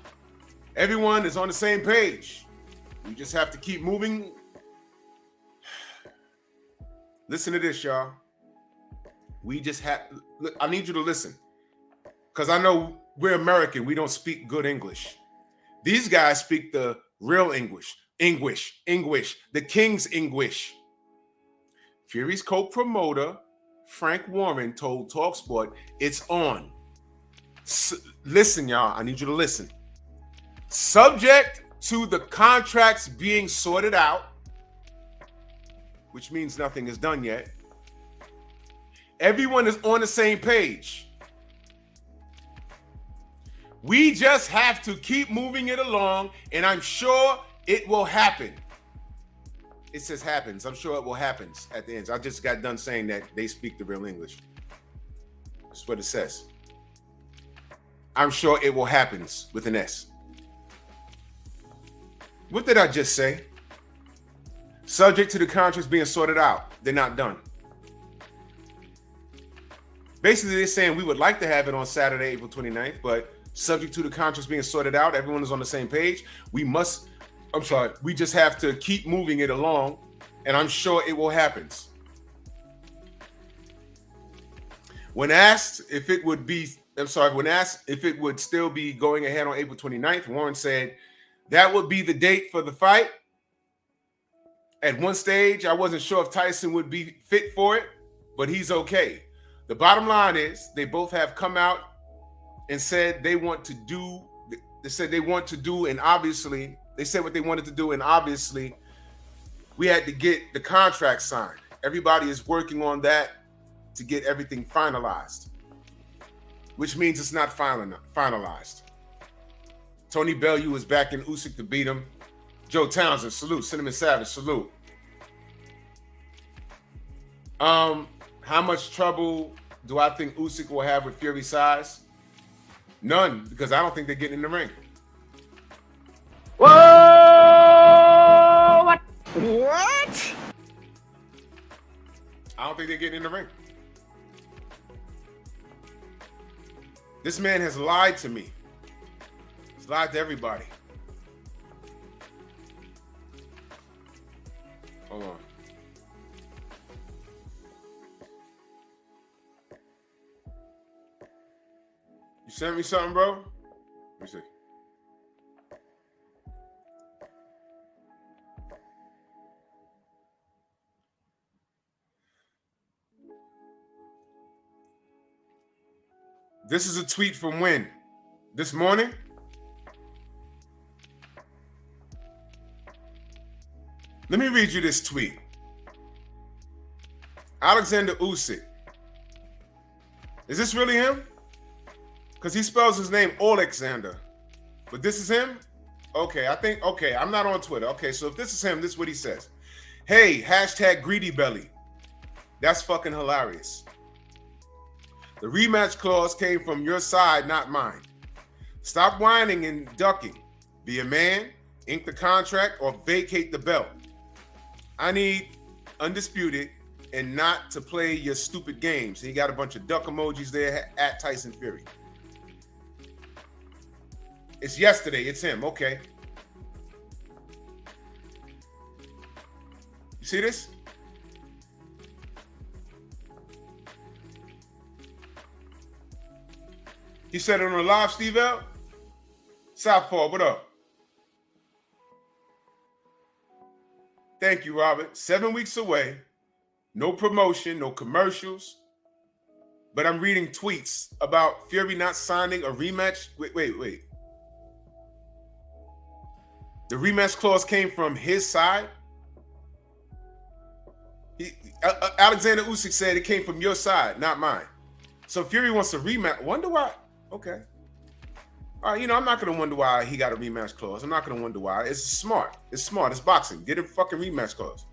Everyone is on the same page. We just have to keep moving. Listen to this, y'all. I need you to listen. Because I know we're American. We don't speak good English. These guys speak the real English. English. The King's English. Fury's co-promoter, Frank Warren, told TalkSport, it's on. Listen, y'all. I need you to listen. Subject to the contracts being sorted out, which means nothing is done yet. Everyone is on the same page. We just have to keep moving it along, and I'm sure it will happen. It says happens. I'm sure it will happen at the end. I just got done saying that they speak the real English. That's what it says. I'm sure it will happen with an S. What did I just say? Subject to the contracts being sorted out. They're not done. Basically, they're saying we would like to have it on Saturday, April 29th, but subject to the contracts being sorted out, everyone is on the same page. We just have to keep moving it along, and I'm sure it will happen. When asked if it would still be going ahead on April 29th, Warren said that would be the date for the fight. At one stage, I wasn't sure if Tyson would be fit for it, but he's okay. The bottom line is they both have come out and said they want to do, and obviously, they said what they wanted to do, and obviously, we had to get the contract signed. Everybody is working on that to get everything finalized, which means it's not finalized. Tony Bellew is backing Usyk to beat him. Joe Townsend, salute. Cinnamon Savage, salute. How much trouble do I think Usyk will have with Fury's size? None, because I don't think they're getting in the ring. Whoa! What? What? I don't think they're getting in the ring. This man has lied to me. He's lied to everybody. Hold on. You sent me something, bro? Let me see. This is a tweet from when? This morning? Let me read you this tweet. Alexander Usyk. Is this really him? Because he spells his name Alexander. But this is him? Okay, I'm not on Twitter. Okay, so if this is him, this is what he says. Hey, hashtag greedy belly. That's fucking hilarious. The rematch clause came from your side, not mine. Stop whining and ducking. Be a man, ink the contract, or vacate the belt. I need undisputed and not to play your stupid games. He got a bunch of duck emojis there at Tyson Fury. It's yesterday. It's him. Okay. You see this? He said it on a live, Steve L. Southpaw, what up? Thank you, Robert. 7 weeks away. No promotion, no commercials. But I'm reading tweets about Fury not signing a rematch. Wait. The rematch clause came from his side. Alexander Usyk said it came from your side, not mine. So Fury wants a rematch. Wonder why? Okay. All right, I'm not going to wonder why he got a rematch clause. I'm not going to wonder why. It's smart. It's boxing. Get a fucking rematch clause.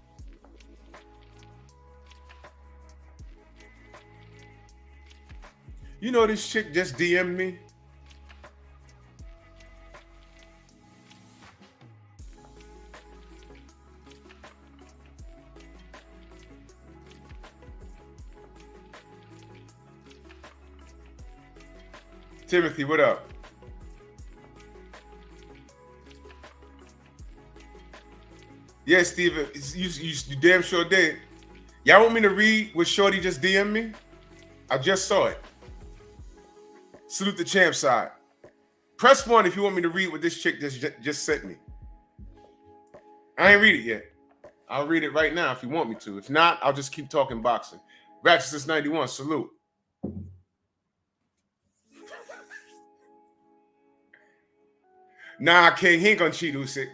You know this chick just DM'd me? Timothy, what up? Yeah, Steven, you damn sure did. Y'all want me to read what Shorty just DM'd me? I just saw it. Salute the champ side. Press 1 if you want me to read what this chick just sent me. I ain't read it yet. I'll read it right now if you want me to. If not, I'll just keep talking boxing. Ratchet's 91, salute. Nah, King, he ain't gonna cheat Usyk.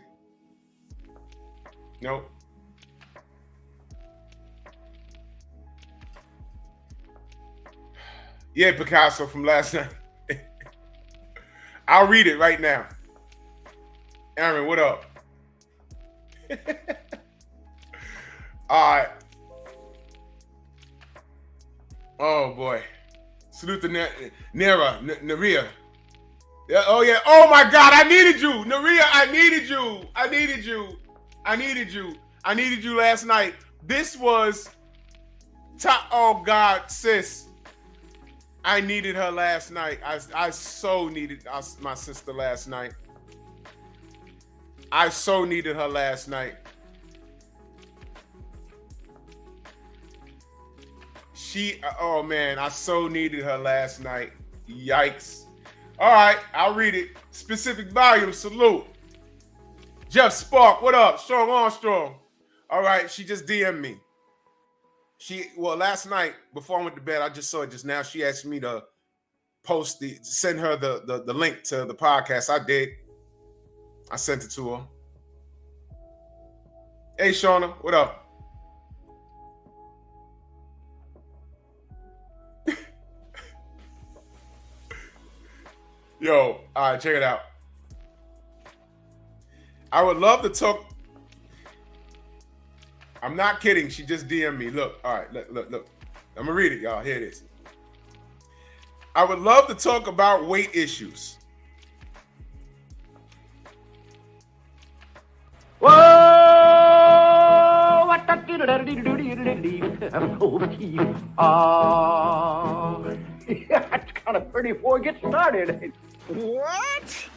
Nope. Yeah, Picasso from last night. I'll read it right now. Aaron, what up? All right. Oh boy. Salute to Naria. Yeah, oh yeah. Oh my God, I needed you. Naria, I needed you. I needed you. I needed you. I needed you last night. This was top. Oh God, sis. I needed her last night. I so needed my sister last night. I so needed her last night. Oh man, I so needed her last night. Yikes. All right, I'll read it. Specific volume, salute. Jeff Spark, what up? Strong Armstrong. All right, she just DM'd me. Last night, before I went to bed, I just saw it just now. She asked me to send her the link to the podcast. I did. I sent it to her. Hey, Shauna, what up? Yo, all right, check it out. I would love to talk. I'm not kidding. She just DM'd me. Look, all right, look. I'm gonna read it, y'all. Here it is. I would love to talk about weight issues. Whoa! What the That's kind of pretty before it gets started. What?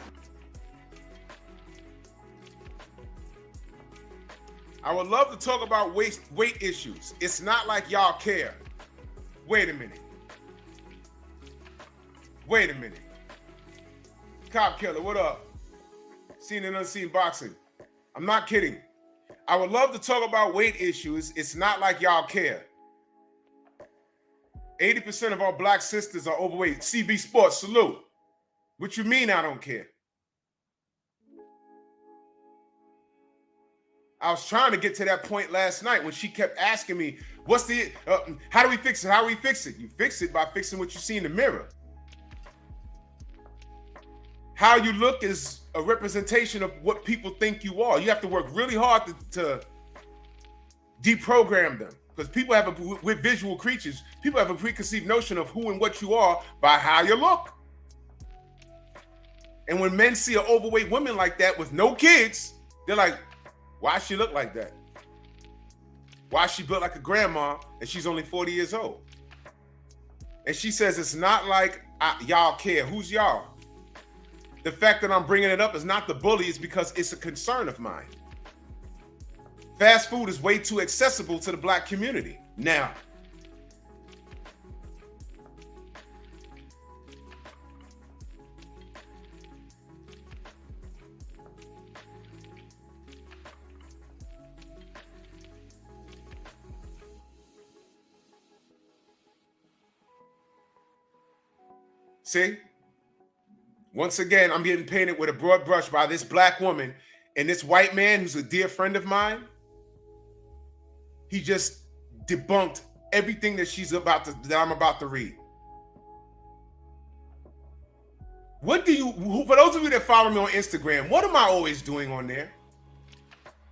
I would love to talk about weight issues. It's not like y'all care. Wait a minute. Cop Killer, what up? Seen and unseen boxing. I'm not kidding. I would love to talk about weight issues. It's not like y'all care. 80% of our black sisters are overweight. CB Sports, salute. What you mean I don't care? I was trying to get to that point last night when she kept asking me, how do we fix it? How do we fix it? You fix it by fixing what you see in the mirror. How you look is a representation of what people think you are. You have to work really hard to deprogram them, because we're visual creatures. People have a preconceived notion of who and what you are by how you look. And when men see an overweight woman like that with no kids, they're like, why she look like that? Why she built like a grandma and she's only 40 years old? And she says, it's not like y'all care. Who's y'all? The fact that I'm bringing it up is not the bully, it's because it's a concern of mine. Fast food is way too accessible to the black community now. See? Once again, I'm getting painted with a broad brush by this black woman, and this white man who's a dear friend of mine. He just debunked everything that I'm about to read. For those of you that follow me on Instagram, what am I always doing on there?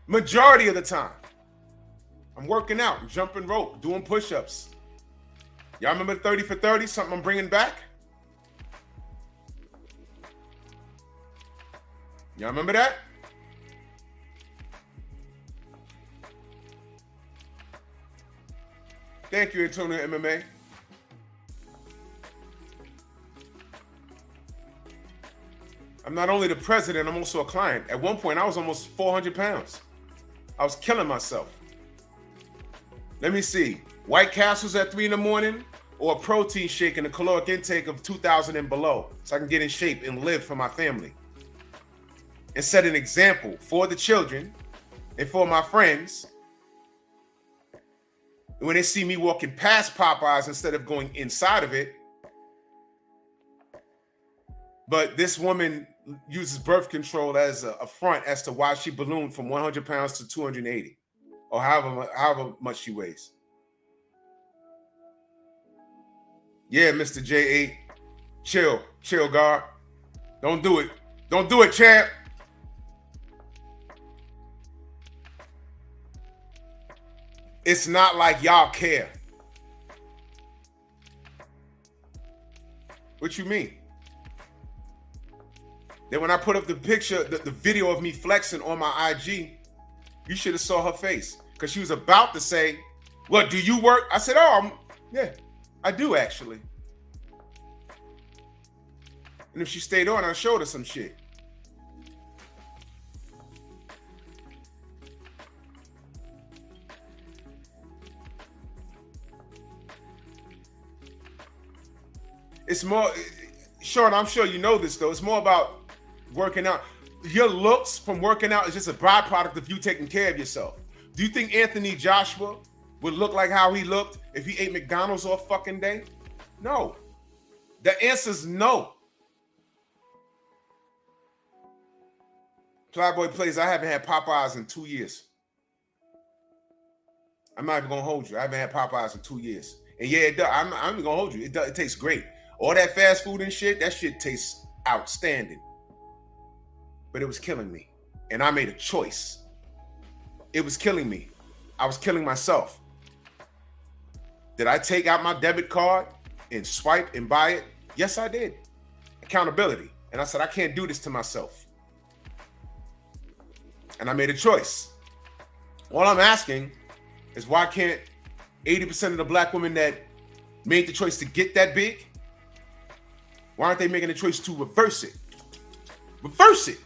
Majority of the time, I'm working out, I'm jumping rope, doing push-ups. Y'all remember 30 for 30, something I'm bringing back? Y'all remember that? Thank you, Antonio MMA. I'm not only the president, I'm also a client. At one point, I was almost 400 pounds. I was killing myself. Let me see. White Castles at 3 in the morning, or a protein shake and a caloric intake of 2,000 and below, so I can get in shape and live for my family. And set an example for the children and for my friends. And when they see me walking past Popeyes instead of going inside of it. But this woman uses birth control as a front as to why she ballooned from 100 pounds to 280 or however much she weighs. Yeah, Mr. J8. Chill, guard. Don't do it. Don't do it, champ. It's not like y'all care. What you mean? Then when I put up the picture, the video of me flexing on my IG, you should have saw her face. Because she was about to say, well, do you work? I said, yeah, I do actually. And if she stayed on, I showed her some shit. It's more, Sean, I'm sure you know this though. It's more about working out. Your looks from working out is just a byproduct of you taking care of yourself. Do you think Anthony Joshua would look like how he looked if he ate McDonald's all fucking day? No. The answer's no. Playboy plays, I haven't had Popeyes in 2 years. I'm not even gonna hold you. I haven't had Popeyes in 2 years. And yeah, it does. I'm even gonna hold you. It tastes great. All that fast food and shit, that shit tastes outstanding. But it was killing me. And I made a choice. It was killing me. I was killing myself. Did I take out my debit card and swipe and buy it? Yes, I did. Accountability. And I said, I can't do this to myself. And I made a choice. All I'm asking is why can't 80% of the black women that made the choice to get that big, why aren't they making the choice to reverse it? Reverse it.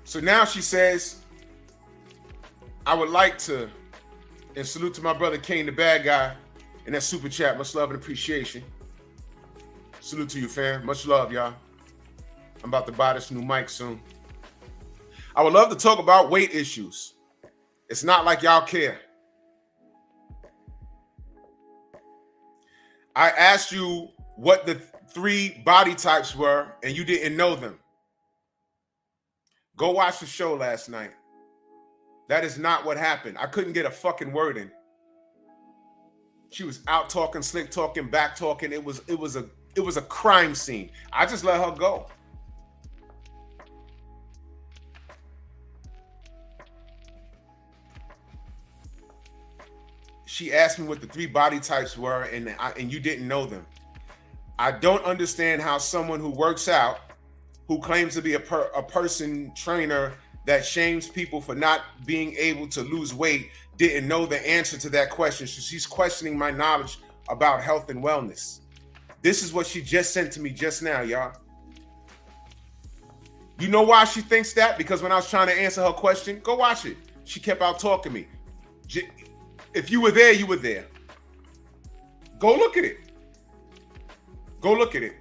So now she says, I would like to, and salute to my brother Kane, the bad guy, in that super chat. Much love and appreciation. Salute to you, fam. Much love, y'all. I'm about to buy this new mic soon. I would love to talk about weight issues. It's not like y'all care. I asked you what the 3 body types were, and you didn't know them. Go watch the show last night. That is not what happened. I couldn't get a fucking word in. She was out talking, slick talking, back talking. It was a crime scene. I just let her go. She asked me what the 3 body types were, and you didn't know them. I don't understand how someone who works out, who claims to be a person trainer that shames people for not being able to lose weight, didn't know the answer to that question. So she's questioning my knowledge about health and wellness. This is what she just sent to me just now, y'all. You know why she thinks that? Because when I was trying to answer her question, go watch it. She kept out talking to me. If you were there, you were there. Go look at it. Go look at it.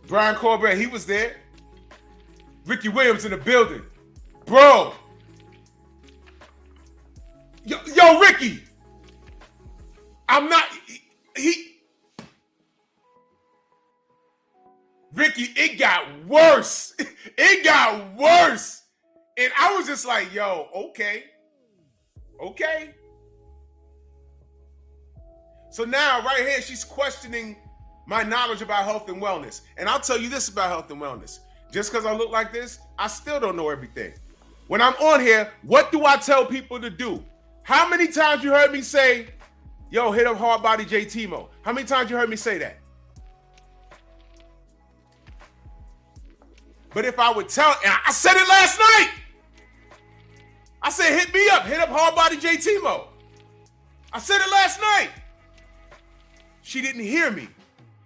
Brian Corbett, he was there. Ricky Williams in the building. Bro. Yo, Ricky. I'm not... Ricky, it got worse. It got worse. And I was just like, yo, okay. Okay. So now, right here, she's questioning my knowledge about health and wellness. And I'll tell you this about health and wellness. Just because I look like this, I still don't know everything. When I'm on here, what do I tell people to do? How many times you heard me say, yo, hit up Hard Body J Timo? How many times you heard me say that? But if I would tell, and I said it last night. I said, hit me up, hit up Hard Body J Timo. I said it last night. She didn't hear me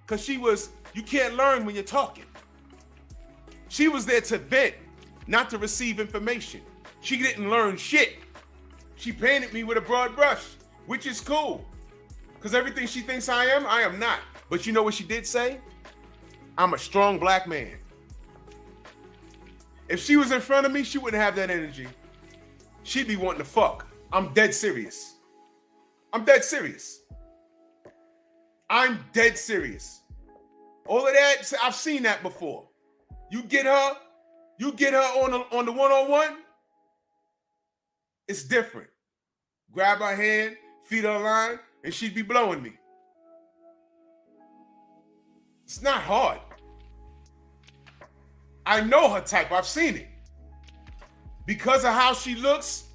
because you can't learn when you're talking. She was there to vent, not to receive information. She didn't learn shit. She painted me with a broad brush, which is cool. Because everything she thinks I am not. But you know what she did say? I'm a strong black man. If she was in front of me, she wouldn't have that energy. She'd be wanting to fuck. I'm dead serious. I'm dead serious. I'm dead serious. All of that, I've seen that before. You get her on the one-on-one, it's different. Grab her hand, feed her a line, and she'd be blowing me. It's not hard. I know her type. I've seen it. Because of how she looks,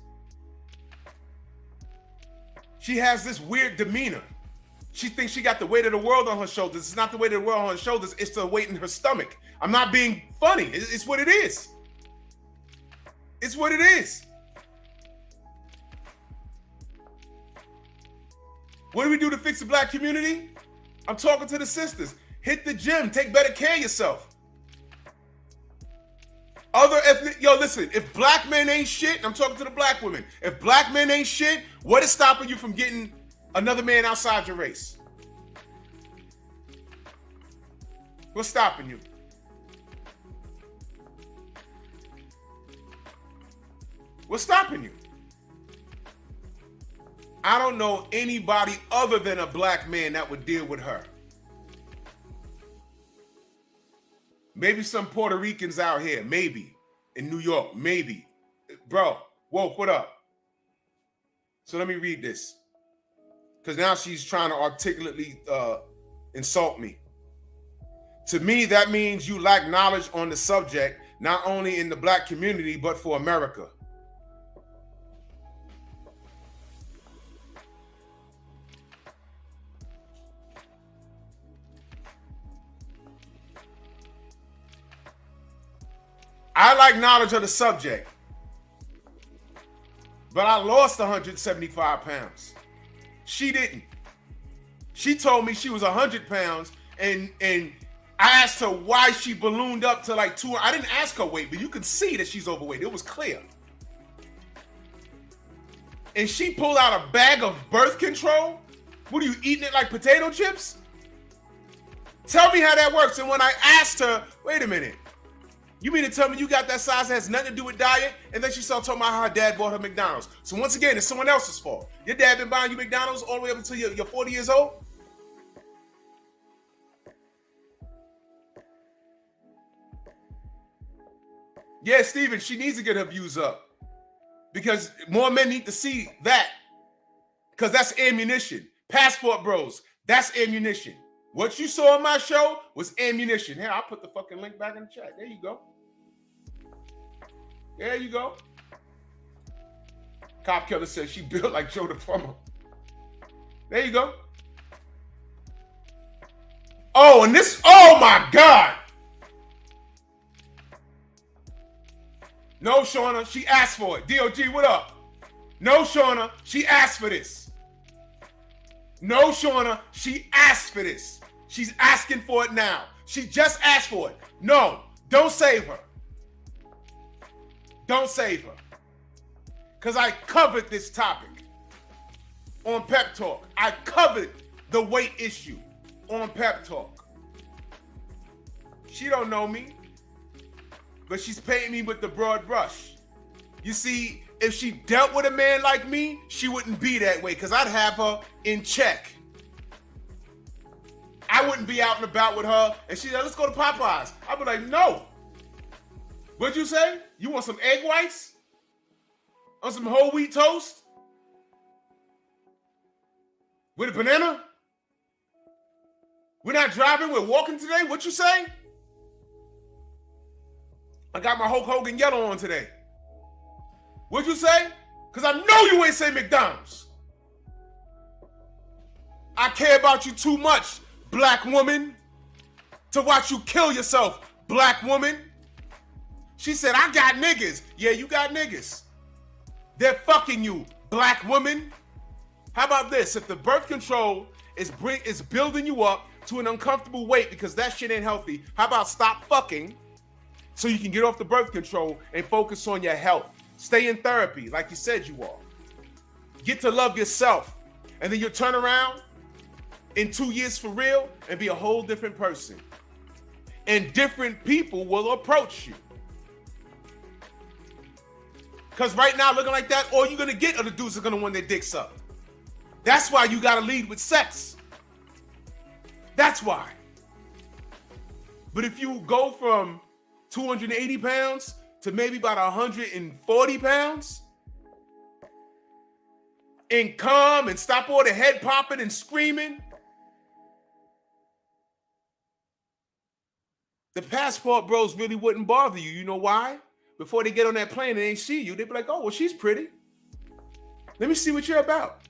she has this weird demeanor. She thinks she got the weight of the world on her shoulders. It's not the weight of the world on her shoulders. It's the weight in her stomach. I'm not being funny. It's what it is. It's what it is. What do we do to fix the black community? I'm talking to the sisters. Hit the gym. Take better care of yourself. Other ethnic, listen, if black men ain't shit, I'm talking to the black women. If black men ain't shit, what is stopping you from getting another man outside your race? What's stopping you? What's stopping you? I don't know anybody other than a black man that would deal with her. Maybe some Puerto Ricans out here, maybe. In New York, maybe. Bro, Woke, what up? So let me read this. Because now she's trying to articulately insult me. To me, that means you lack knowledge on the subject, not only in the black community, but for America. I like knowledge of the subject, but I lost 175 pounds. She didn't. She told me she was 100 pounds, and I asked her why she ballooned up to like 2. I didn't ask her weight, but you could see that she's overweight. It was clear. And she pulled out a bag of birth control. What are you, eating it like potato chips? Tell me how that works. And when I asked her, wait a minute, you mean to tell me you got that size that has nothing to do with diet? And then she started talking about how her dad bought her McDonald's. So once again, it's someone else's fault. Your dad been buying you McDonald's all the way up until you're 40 years old? Yeah, Steven, she needs to get her views up. Because more men need to see that. Because that's ammunition. Passport bros, that's ammunition. What you saw on my show was ammunition. Here, I'll put the fucking link back in the chat. There you go. There you go. Cop Killer says she built like Joe the Plumber. There you go. Oh, and this, oh my God. No, Shauna, she asked for it. DOG, what up? No, Shauna, she asked for this. No, Shauna, she asked for this. She's asking for it now. She just asked for it. No, don't save her. Don't save her. Because I covered this topic on Pep Talk. I covered the weight issue on Pep Talk. She don't know me, but she's painting me with the broad brush. You see, if she dealt with a man like me, she wouldn't be that way because I'd have her in check. I wouldn't be out and about with her and she's like, let's go to Popeyes. I'd be like, no. What'd you say? You want some egg whites? On some whole wheat toast? With a banana? We're not driving, we're walking today? What you say? I got my Hulk Hogan yellow on today. What'd you say? Because I know you ain't say McDonald's. I care about you too much, black woman, to watch you kill yourself, black woman. She said, I got niggas. Yeah, you got niggas. They're fucking you, black woman. How about this? If the birth control is building you up to an uncomfortable weight because that shit ain't healthy, how about stop fucking so you can get off the birth control and focus on your health? Stay in therapy like you said you are. Get to love yourself. And then you'll turn around in 2 years for real and be a whole different person. And different people will approach you. Because right now, looking like that, all you're going to get are the dudes that are going to want their dicks up. That's why you got to lead with sex. That's why. But if you go from 280 pounds to maybe about 140 pounds and calm and stop all the head popping and screaming, the passport bros really wouldn't bother you. You know why? Before they get on that plane and they see you, they'd be like, oh, well, she's pretty. Let me see what you're about.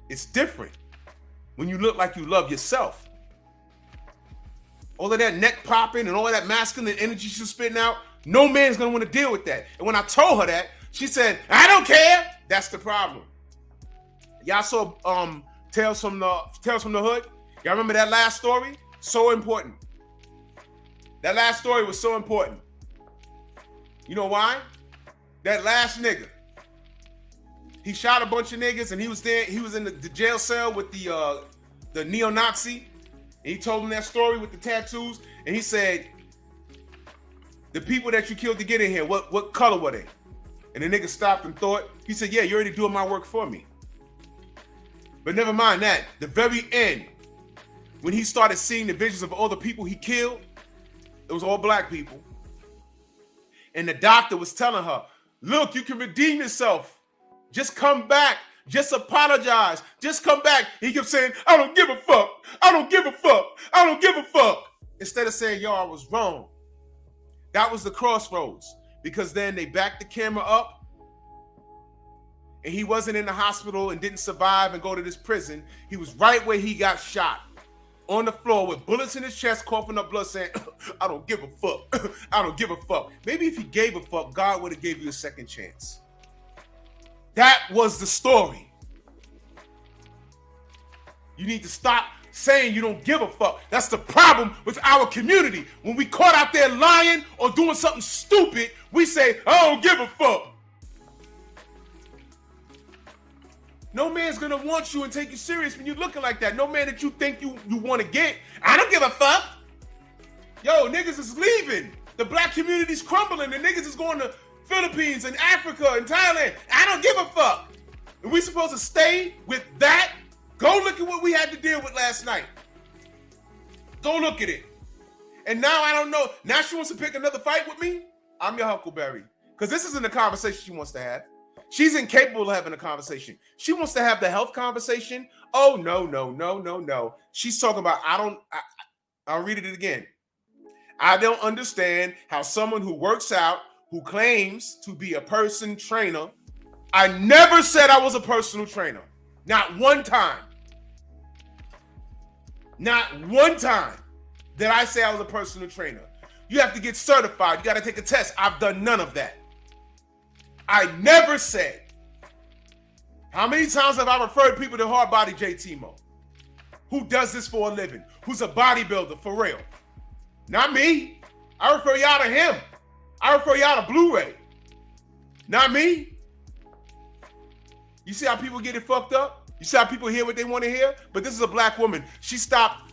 It's different when you look like you love yourself. All of that neck popping and all of that masculine energy she's spitting out, no man's gonna want to deal with that. And when I told her that, she said, I don't care. That's the problem. Y'all saw Tales from the Hood? Y'all remember that last story? So important. That last story was so important. You know why? That last nigga, he shot a bunch of niggas and he was there. He was in the jail cell with the neo-Nazi. And he told him that story with the tattoos. And he said, the people that you killed to get in here, what color were they? And the nigga stopped and thought. He said, yeah, you're already doing my work for me. But never mind that. The very end, when he started seeing the visions of all the people he killed, it was all black people. And the doctor was telling her, look, you can redeem yourself. Just come back. Just apologize. Just come back. He kept saying, I don't give a fuck. I don't give a fuck. I don't give a fuck. Instead of saying, yo, I was wrong. That was the crossroads. Because then they backed the camera up. And he wasn't in the hospital and didn't survive and go to this prison. He was right where he got shot. On the floor with bullets in his chest, coughing up blood, saying, I don't give a fuck. I don't give a fuck. Maybe if he gave a fuck, God would have gave you a second chance. That was the story. You need to stop saying you don't give a fuck. That's the problem with our community. When we caught out there lying or doing something stupid, we say, I don't give a fuck. No man's gonna want you and take you serious when you're looking like that. No man that you think you want to get. I don't give a fuck. Yo, niggas is leaving. The black community's crumbling. The niggas is going to Philippines and Africa and Thailand. I don't give a fuck. And we supposed to stay with that? Go look at what we had to deal with last night. Go look at it. And now I don't know. Now she wants to pick another fight with me? I'm your Huckleberry. Because this isn't the conversation she wants to have. She's incapable of having a conversation. She wants to have the health conversation. Oh, no. She's talking about, I'll read it again. I don't understand how someone who works out, who claims to be a personal trainer. I never said I was a personal trainer. Not one time. Not one time did I say I was a personal trainer. You have to get certified. You got to take a test. I've done none of that. I never said. How many times have I referred people to Hard Body JT Mo? Who does this for a living? Who's a bodybuilder for real? Not me. I refer y'all to him. I refer y'all to Blu-ray. Not me. You see how people get it fucked up? You see how people hear what they want to hear? But this is a black woman. She stopped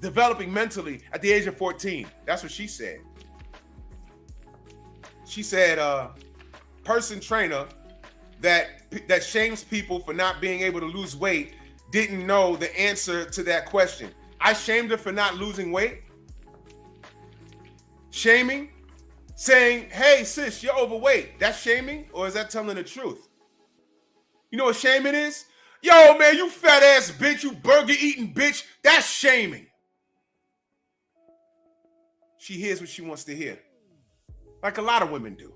developing mentally at the age of 14. That's what she said. She said, person trainer that shames people for not being able to lose weight didn't know the answer to that question. I shamed her for not losing weight. Shaming? Saying, hey, sis, you're overweight. That's shaming? Or is that telling the truth? You know what shaming is? Yo, man, you fat ass bitch, you burger eating bitch. That's shaming. She hears what she wants to hear. Like a lot of women do.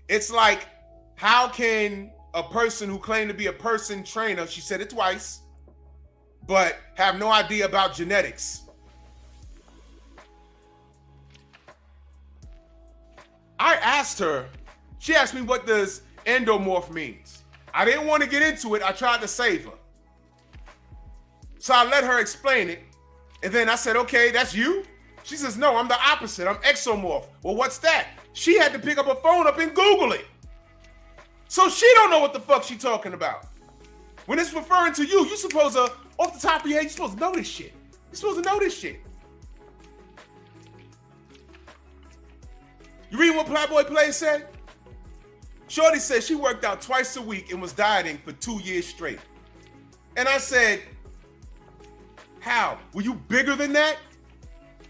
It's like, how can a person who claimed to be a person trainer, she said it twice, but have no idea about genetics? I asked her, she asked me what does endomorph means. I didn't want to get into it. I tried to save her. So I let her explain it. And then I said, okay, that's you? She says, no, I'm the opposite. I'm exomorph. Well, what's that? She had to pick up her phone up and Google it. So she don't know what the fuck she talking about. When it's referring to you, you're supposed to, off the top of your head, you're supposed to know this shit. You're supposed to know this shit. You read what Playboy Play said? Shorty said she worked out twice a week and was dieting for 2 years straight. And I said, how? Were you bigger than that?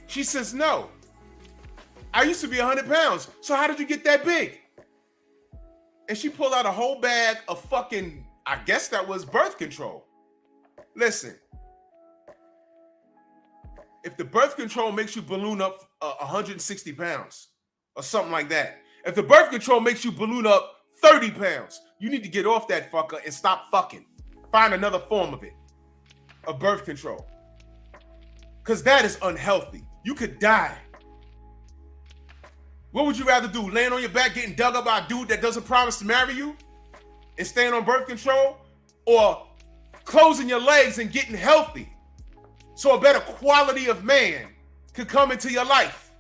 She says, no. I used to be 100 pounds. So how did you get that big? And she pulled out a whole bag of fucking, I guess that was birth control. Listen, if the birth control makes you balloon up 160 pounds or something like that, if the birth control makes you balloon up 30 pounds, you need to get off that fucker and stop fucking. Find another form of it, of birth control. Because that is unhealthy. You could die. What would you rather do? Laying on your back, getting dug up by a dude that doesn't promise to marry you and staying on birth control? Or closing your legs and getting healthy so a better quality of man could come into your life?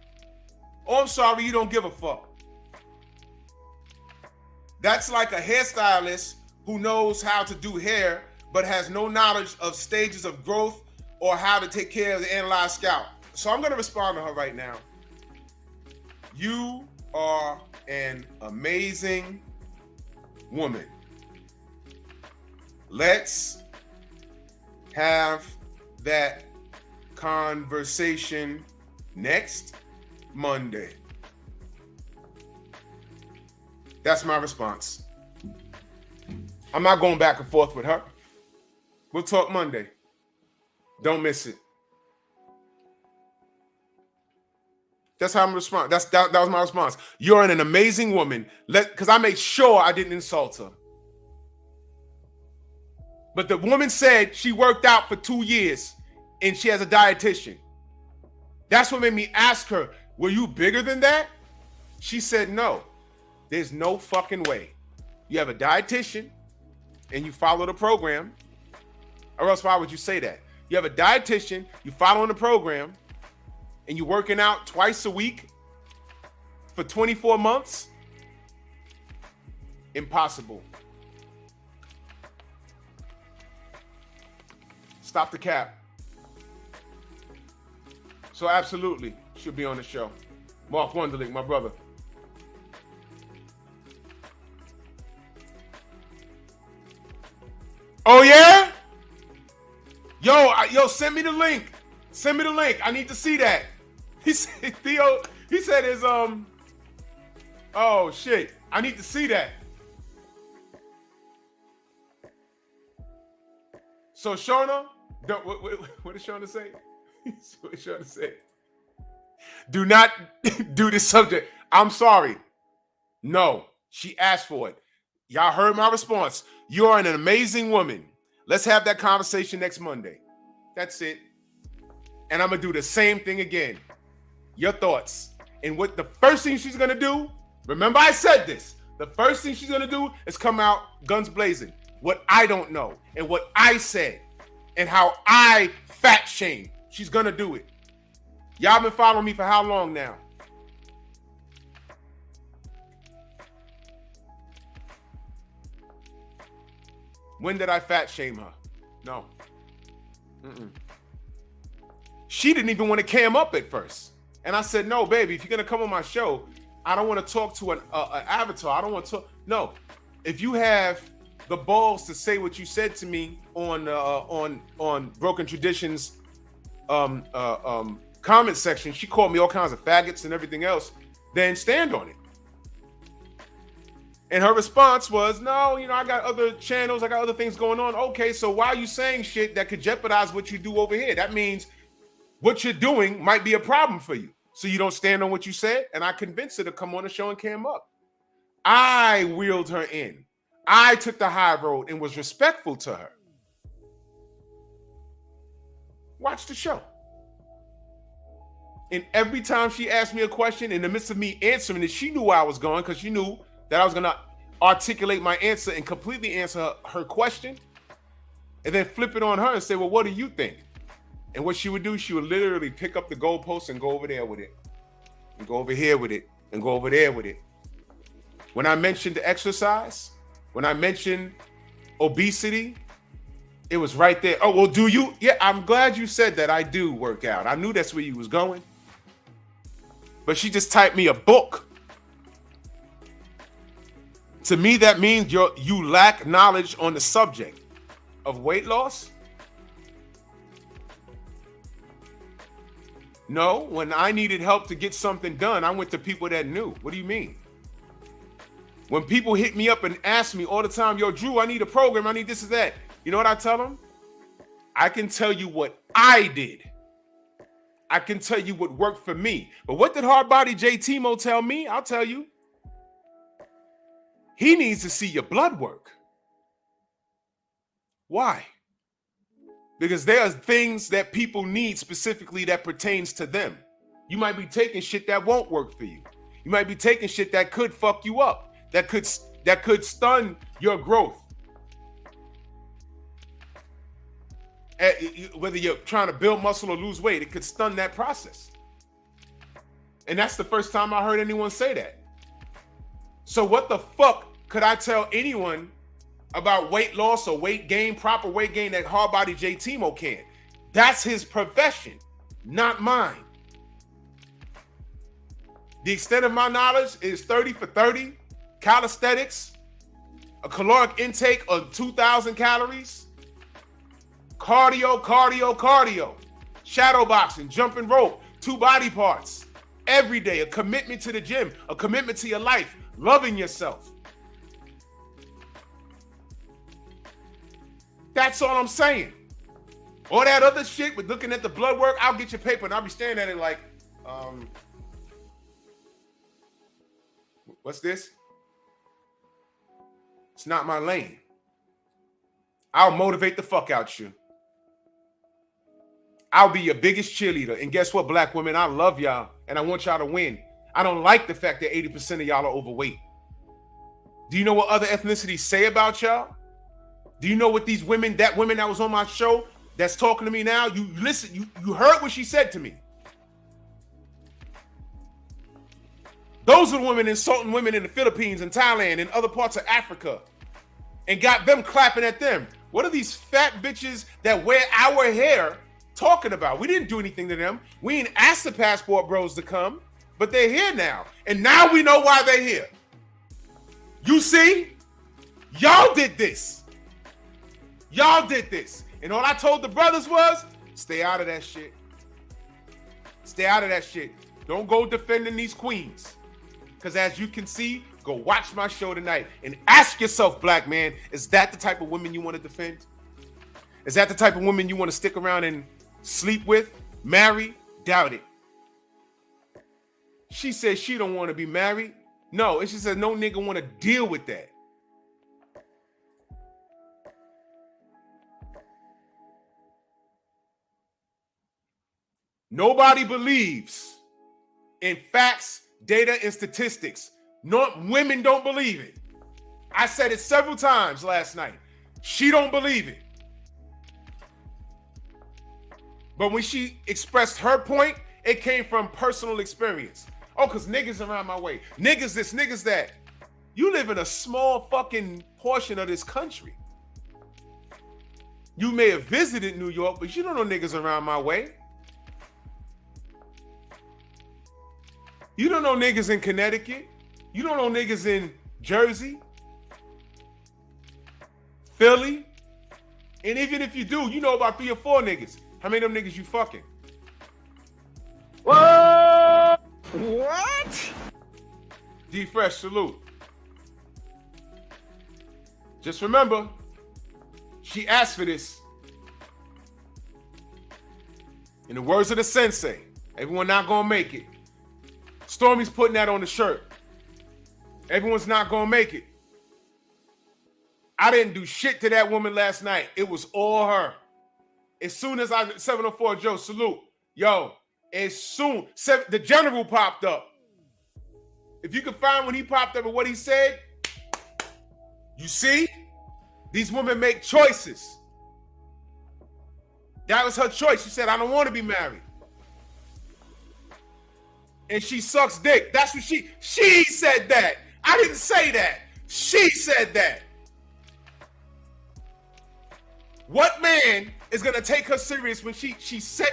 Oh, I'm sorry, you don't give a fuck. That's like a hairstylist who knows how to do hair but has no knowledge of stages of growth or how to take care of the analyzed scalp. So I'm going to respond to her right now. You are an amazing woman. Let's have that conversation next Monday. That's my response. I'm not going back and forth with her. We'll talk Monday. Don't miss it. That's how I'm responding. That was my response. You're an amazing woman. Because I made sure I didn't insult her. But the woman said she worked out for 2 years and she has a dietitian. That's what made me ask her, were you bigger than that? She said no. There's no fucking way. You have a dietitian and you follow the program. Or else why would you say that? You have a dietitian, you following the program, and you're working out twice a week for 24 months? Impossible. Stop the cap. So absolutely, should be on the show. Mark Wunderlich, my brother. Oh yeah? Yo, send me the link. Send me the link. I need to see that. He said, Theo, he said his, oh shit. I need to see that. So Shauna, what did Shauna say? What did Shauna say? Do not do this subject. I'm sorry. No, she asked for it. Y'all heard my response. You're an amazing woman. Let's have that conversation next Monday. That's it. And I'm going to do the same thing again. Your thoughts. And what the first thing she's going to do, remember I said this, the first thing she's going to do is come out guns blazing. What I don't know and what I said and how I fat shame. She's going to do it. Y'all been following me for how long now? When did I fat shame her? No. She didn't even want to cam up at first. And I said, no, baby, if you're going to come on my show, I don't want to talk to an avatar. I don't want to. No. If you have the balls to say what you said to me on Broken Traditions comment section, she called me all kinds of faggots and everything else, then stand on it. And her response was, no, I got other channels, I got other things going on. Okay, so why are you saying shit that could jeopardize what you do over here? That means what you're doing might be a problem for you. So you don't stand on what you said? And I convinced her to come on the show and cam up. I wheeled her in. I took the high road and was respectful to her. Watch the show. And every time she asked me a question, in the midst of me answering it, she knew where I was going because she knew that I was going to articulate my answer and completely answer her question and then flip it on her and say, well, what do you think? And what she would do, she would literally pick up the goalpost and go over there with it and go over here with it and go over there with it. When I mentioned exercise, when I mentioned obesity, it was right there. Oh, well, do you? Yeah, I'm glad you said that. I do work out. I knew that's where you was going. But she just typed me a book. To me, that means you lack knowledge on the subject of weight loss. No, when I needed help to get something done, I went to people that knew. What do you mean? When people hit me up and ask me all the time, yo, Drew, I need a program, I need this and that. You know what I tell them? I can tell you what I did. I can tell you what worked for me. But what did Hardbody J. Timo tell me? I'll tell you. He needs to see your blood work. Why? Because there are things that people need specifically that pertains to them. You might be taking shit that won't work for you. You might be taking shit that could fuck you up, that could stun your growth. Whether you're trying to build muscle or lose weight, it could stun that process. And that's the first time I heard anyone say that. So what the fuck could I tell anyone about weight loss or weight gain, proper weight gain, that Hardbody J. Timo can? That's his profession, not mine. The extent of my knowledge is 30 for 30, calisthenics, a caloric intake of 2,000 calories, cardio, shadow boxing, jumping rope, 2 body parts, every day, a commitment to the gym, a commitment to your life, loving yourself. That's all I'm saying. All that other shit with looking at the blood work, I'll get your paper and I'll be staring at it like, what's this? It's not my lane. I'll motivate the fuck out you. I'll be your biggest cheerleader. And guess what, black women? I love y'all and I want y'all to win. I don't like the fact that 80% of y'all are overweight. Do you know what other ethnicities say about y'all? Do you know what these women, that was on my show that's talking to me now, you listen, you heard what she said to me. Those are the women insulting women in the Philippines and Thailand and other parts of Africa and got them clapping at them. What are these fat bitches that wear our hair talking about? We didn't do anything to them. We ain't asked the Passport Bros to come, but they're here now. And now we know why they're here. You see? Y'all did this. Y'all did this. And all I told the brothers was, stay out of that shit. Stay out of that shit. Don't go defending these queens. Because as you can see, go watch my show tonight and ask yourself, black man, is that the type of women you want to defend? Is that the type of women you want to stick around and sleep with, marry? Doubt it. She said she don't want to be married. No, she said no nigga want to deal with that. Nobody believes in facts, data, and statistics. No, women don't believe it. I said it several times last night. She don't believe it. But when she expressed her point, it came from personal experience. Oh, because niggas around my way. Niggas this, niggas that. You live in a small fucking portion of this country. You may have visited New York, but you don't know niggas around my way. You don't know niggas in Connecticut. You don't know niggas in Jersey, Philly. And even if you do, you know about 3 or 4 niggas. How many of them niggas you fucking? What? D Fresh, salute. Just remember, she asked for this. In the words of the sensei, everyone not gonna make it. Stormy's putting that on the shirt. Everyone's not gonna make it. I didn't do shit to that woman last night. It was all her. As soon as 704 Joe, salute. Yo, as soon, the general popped up. If you can find when he popped up and what he said, you see? These women make choices. That was her choice. She said, I don't want to be married. And she sucks dick. That's what she said that. I didn't say that. She said that. What man is going to take her serious when she said,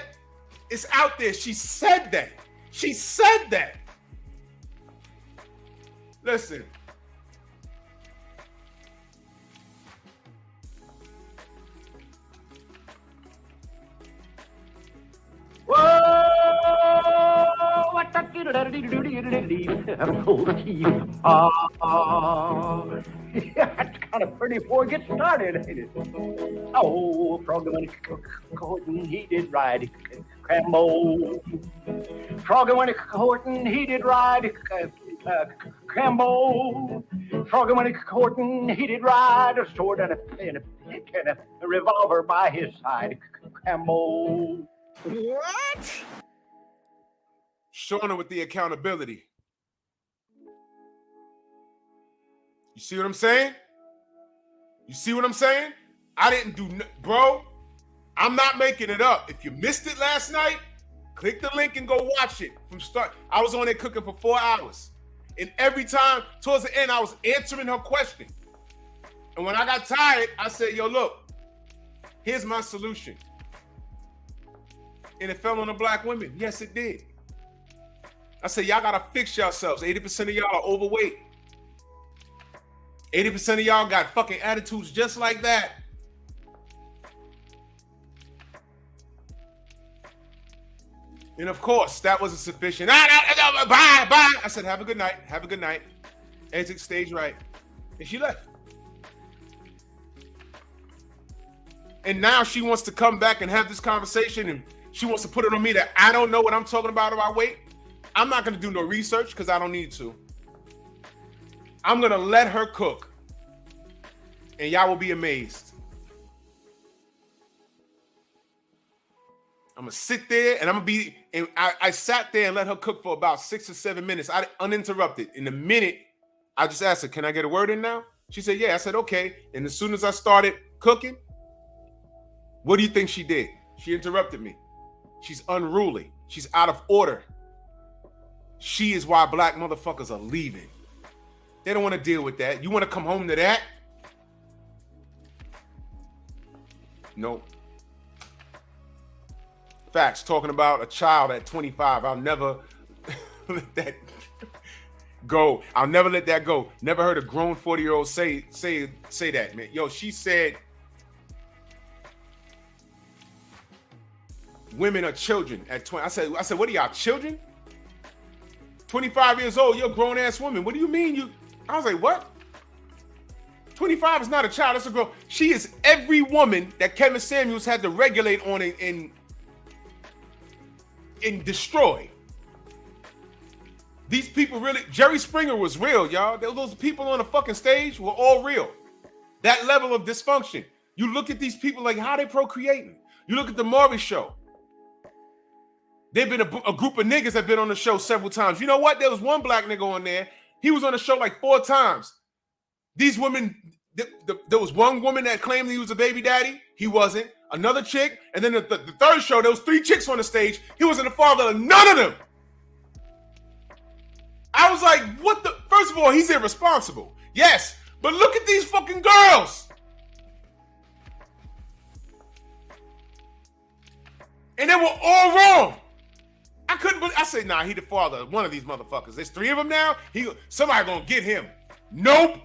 it's out there. She said that. She said that. Listen, Pull the teeth. That's kind of pretty before it gets started, ain't it? Oh, Froggy went courting, he did ride Crambo. Froggy went courting, he did ride Crambo. Froggy went courting, he did ride a sword and a pick and a revolver by his side. Crambo. What? Showing her with the accountability. You see what I'm saying? You see what I'm saying? I didn't do, bro. I'm not making it up. If you missed it last night, click the link and go watch it from start. I was on there cooking for 4 hours. And every time, towards the end, I was answering her question. And when I got tired, I said, yo, look, here's my solution. And it fell on the black women. Yes, it did. I said, y'all got to fix yourselves. 80% of y'all are overweight. 80% of y'all got fucking attitudes just like that. And of course, that wasn't sufficient. Bye. I said, have a good night. Have a good night. Exit stage right. And she left. And now she wants to come back and have this conversation, and she wants to put it on me that I don't know what I'm talking about weight. I'm not going to do no research because I don't need to. I'm going to let her cook. And y'all will be amazed. I'm going to sit there and I'm going to be, and I sat there and let her cook for about 6 or 7 minutes. I uninterrupted. In a minute, I just asked her, can I get a word in now? She said, yeah. I said, okay. And as soon as I started cooking, what do you think she did? She interrupted me. She's unruly. She's out of order. She is why black motherfuckers are leaving. They don't want to deal with that. You want to come home to that? No. Facts. Talking about a child at 25. I'll never let that go. I'll never let that go. Never heard a grown 40-year-old say that, man. Yo, she said women are children at 20. I said, what are y'all, children? 25 years old, you're a grown-ass woman. What do you mean you? I was like, what? 25 is not a child, that's a girl. She is every woman that Kevin Samuels had to regulate on and destroy. These people really, Jerry Springer was real, y'all. Those people on the fucking stage were all real. That level of dysfunction. You look at these people like how they procreating. You look at the Maury show. They've been a group of niggas that been on the show several times. You know what? There was one black nigga on there. He was on the show like 4 times. These women, there was one woman that claimed he was a baby daddy. He wasn't. Another chick. And then the third show, there was 3 chicks on the stage. He wasn't the father of none of them. I was like, what the? First of all, he's irresponsible. Yes. But look at these fucking girls. And they were all wrong. I couldn't believe. I said, nah, he the father of one of these motherfuckers. There's 3 of them now. Somebody gonna get him. Nope.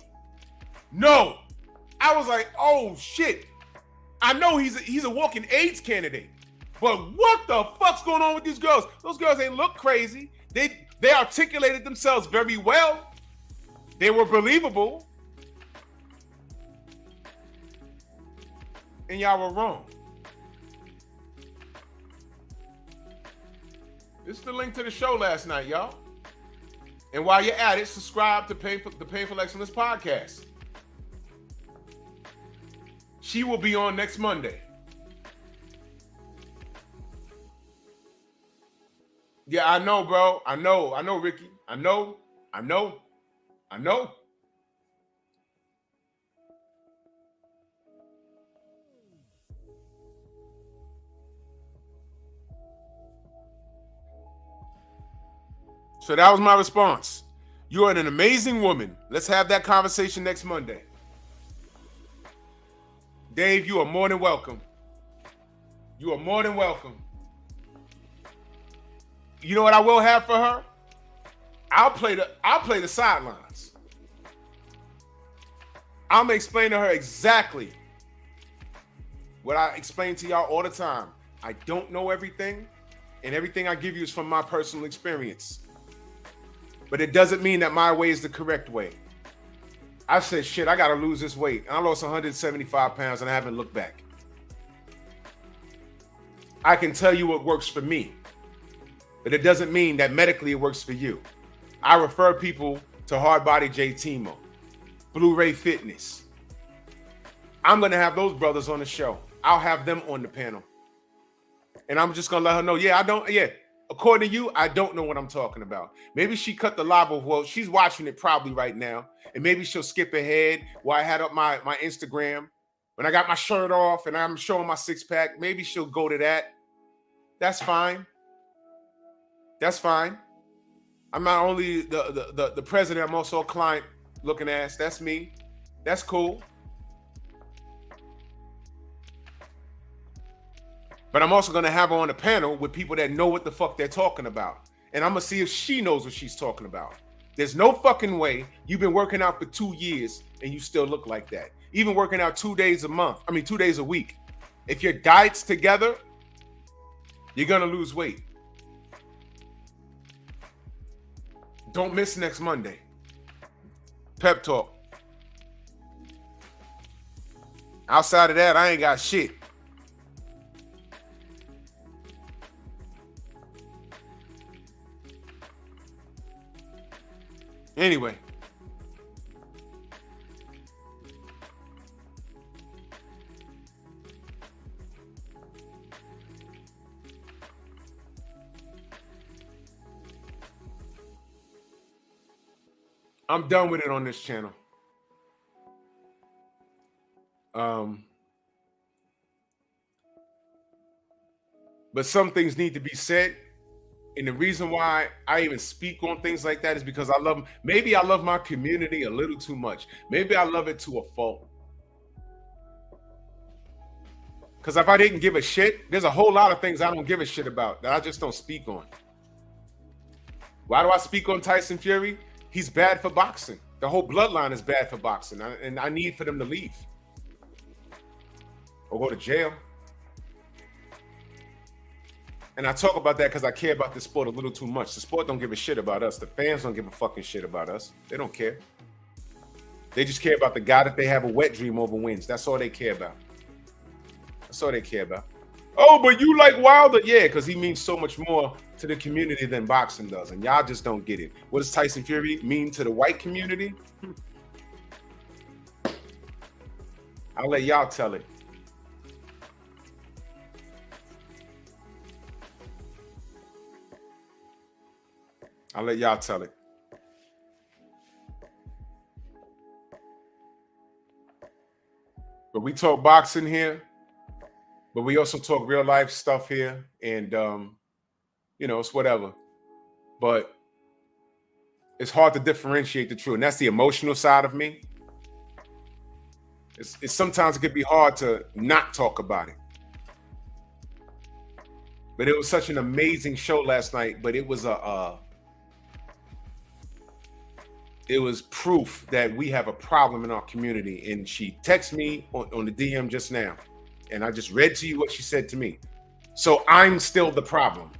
No. I was like, oh shit. I know he's a walking AIDS candidate. But what the fuck's going on with these girls? Those girls ain't look crazy. They articulated themselves very well. They were believable. And y'all were wrong. This is the link to the show last night, y'all. And while you're at it, subscribe to the Painful Excellence podcast. She will be on next Monday. Yeah, I know, bro. I know, Ricky. I know. So that was my response. You are an amazing woman. Let's have that conversation next Monday. Dave, you are more than welcome. You are more than welcome. You know what I will have for her? I'll play the sidelines. I'm gonna explain to her exactly what I explain to y'all all the time. I don't know everything, and everything I give you is from my personal experience. but it doesn't mean that my way is the correct way. I said, shit, I got to lose this weight. And I lost 175 pounds and I haven't looked back. I can tell you what works for me, but it doesn't mean that medically it works for you. I refer people to Hardbody J Timo, Blu-ray Fitness. I'm going to have those brothers on the show. I'll have them on the panel. And I'm just going to let her know, according to you, I don't know what I'm talking about. Maybe she cut the live off. Well, she's watching it probably right now. And maybe she'll skip ahead while I had up my Instagram. When I got my shirt off and I'm showing my six-pack, maybe she'll go to that. That's fine. That's fine. I'm not only the president, I'm also a client looking ass. That's me. That's cool. But I'm also going to have her on a panel with people that know what the fuck they're talking about. And I'm going to see if she knows what she's talking about. There's no fucking way you've been working out for 2 years and you still look like that. Even working out 2 days a week. If your diet's together, you're going to lose weight. Don't miss next Monday. Pep talk. Outside of that, I ain't got shit. Anyway. I'm done with it on this channel. But some things need to be said. And the reason why I even speak on things like that is because maybe I love my community a little too much. Maybe I love it to a fault. Because if I didn't give a shit, there's a whole lot of things I don't give a shit about that I just don't speak on. Why do I speak on Tyson Fury? He's bad for boxing. The whole bloodline is bad for boxing. And I need for them to leave. Or go to jail. And I talk about that because I care about this sport a little too much. The sport don't give a shit about us. The fans don't give a fucking shit about us. They don't care. They just care about the guy that they have a wet dream over wins. That's all they care about. That's all they care about. Oh, but you like Wilder? Yeah, because he means so much more to the community than boxing does. And y'all just don't get it. What does Tyson Fury mean to the white community? I'll let y'all tell it. I'll let y'all tell it. But we talk boxing here, but we also talk real life stuff here. And, it's whatever. But it's hard to differentiate the truth. And that's the emotional side of me. It's sometimes it could be hard to not talk about it. But it was such an amazing show last night. But it was it was proof that we have a problem in our community. And she texted me on the DM just now. And I just read to you what she said to me. So I'm still the problem.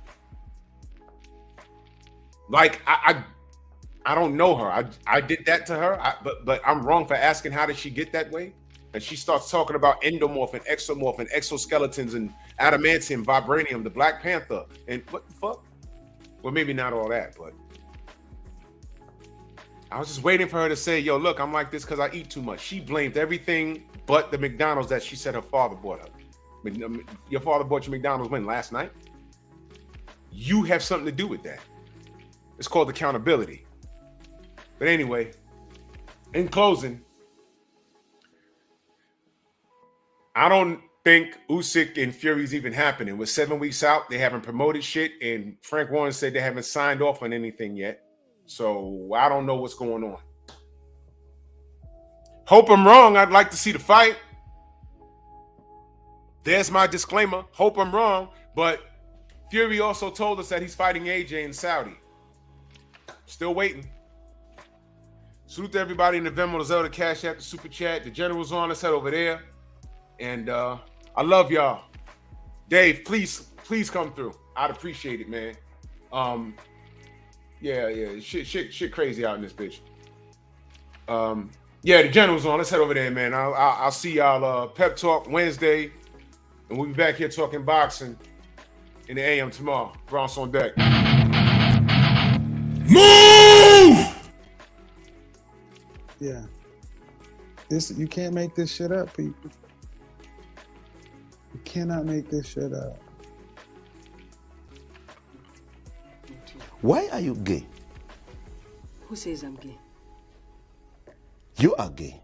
Like, I don't know her. I did that to her. But I'm wrong for asking how did she get that way? And she starts talking about endomorph and exomorph and exoskeletons and adamantium, vibranium, the Black Panther. And what the fuck? Well, maybe not all that, but I was just waiting for her to say, yo, look, I'm like this because I eat too much. She blamed everything but the McDonald's that she said her father bought her. Your father bought you McDonald's when? Last night? You have something to do with that. It's called accountability. But anyway, in closing, I don't think Usyk and Fury's even happening. We're 7 weeks out. They haven't promoted shit. And Frank Warren said they haven't signed off on anything yet. So I don't know what's going on. Hope I'm wrong. I'd like to see the fight. There's my disclaimer. Hope I'm wrong. But Fury also told us that he's fighting AJ in Saudi. Still waiting. Salute to everybody in the Venmo, the Zelda, Cash App, the Super Chat. The General's on. Let's head over there. And I love y'all. Dave, please come through. I'd appreciate it, man. Yeah. Shit crazy out in this bitch. Yeah, the general's on. Let's head over there, man. I'll see y'all Pep Talk Wednesday, and we'll be back here talking boxing in the AM tomorrow. Bronx on deck. Move! Yeah. You can't make this shit up, people. You cannot make this shit up. Why are you gay? Who says I'm gay? You are gay.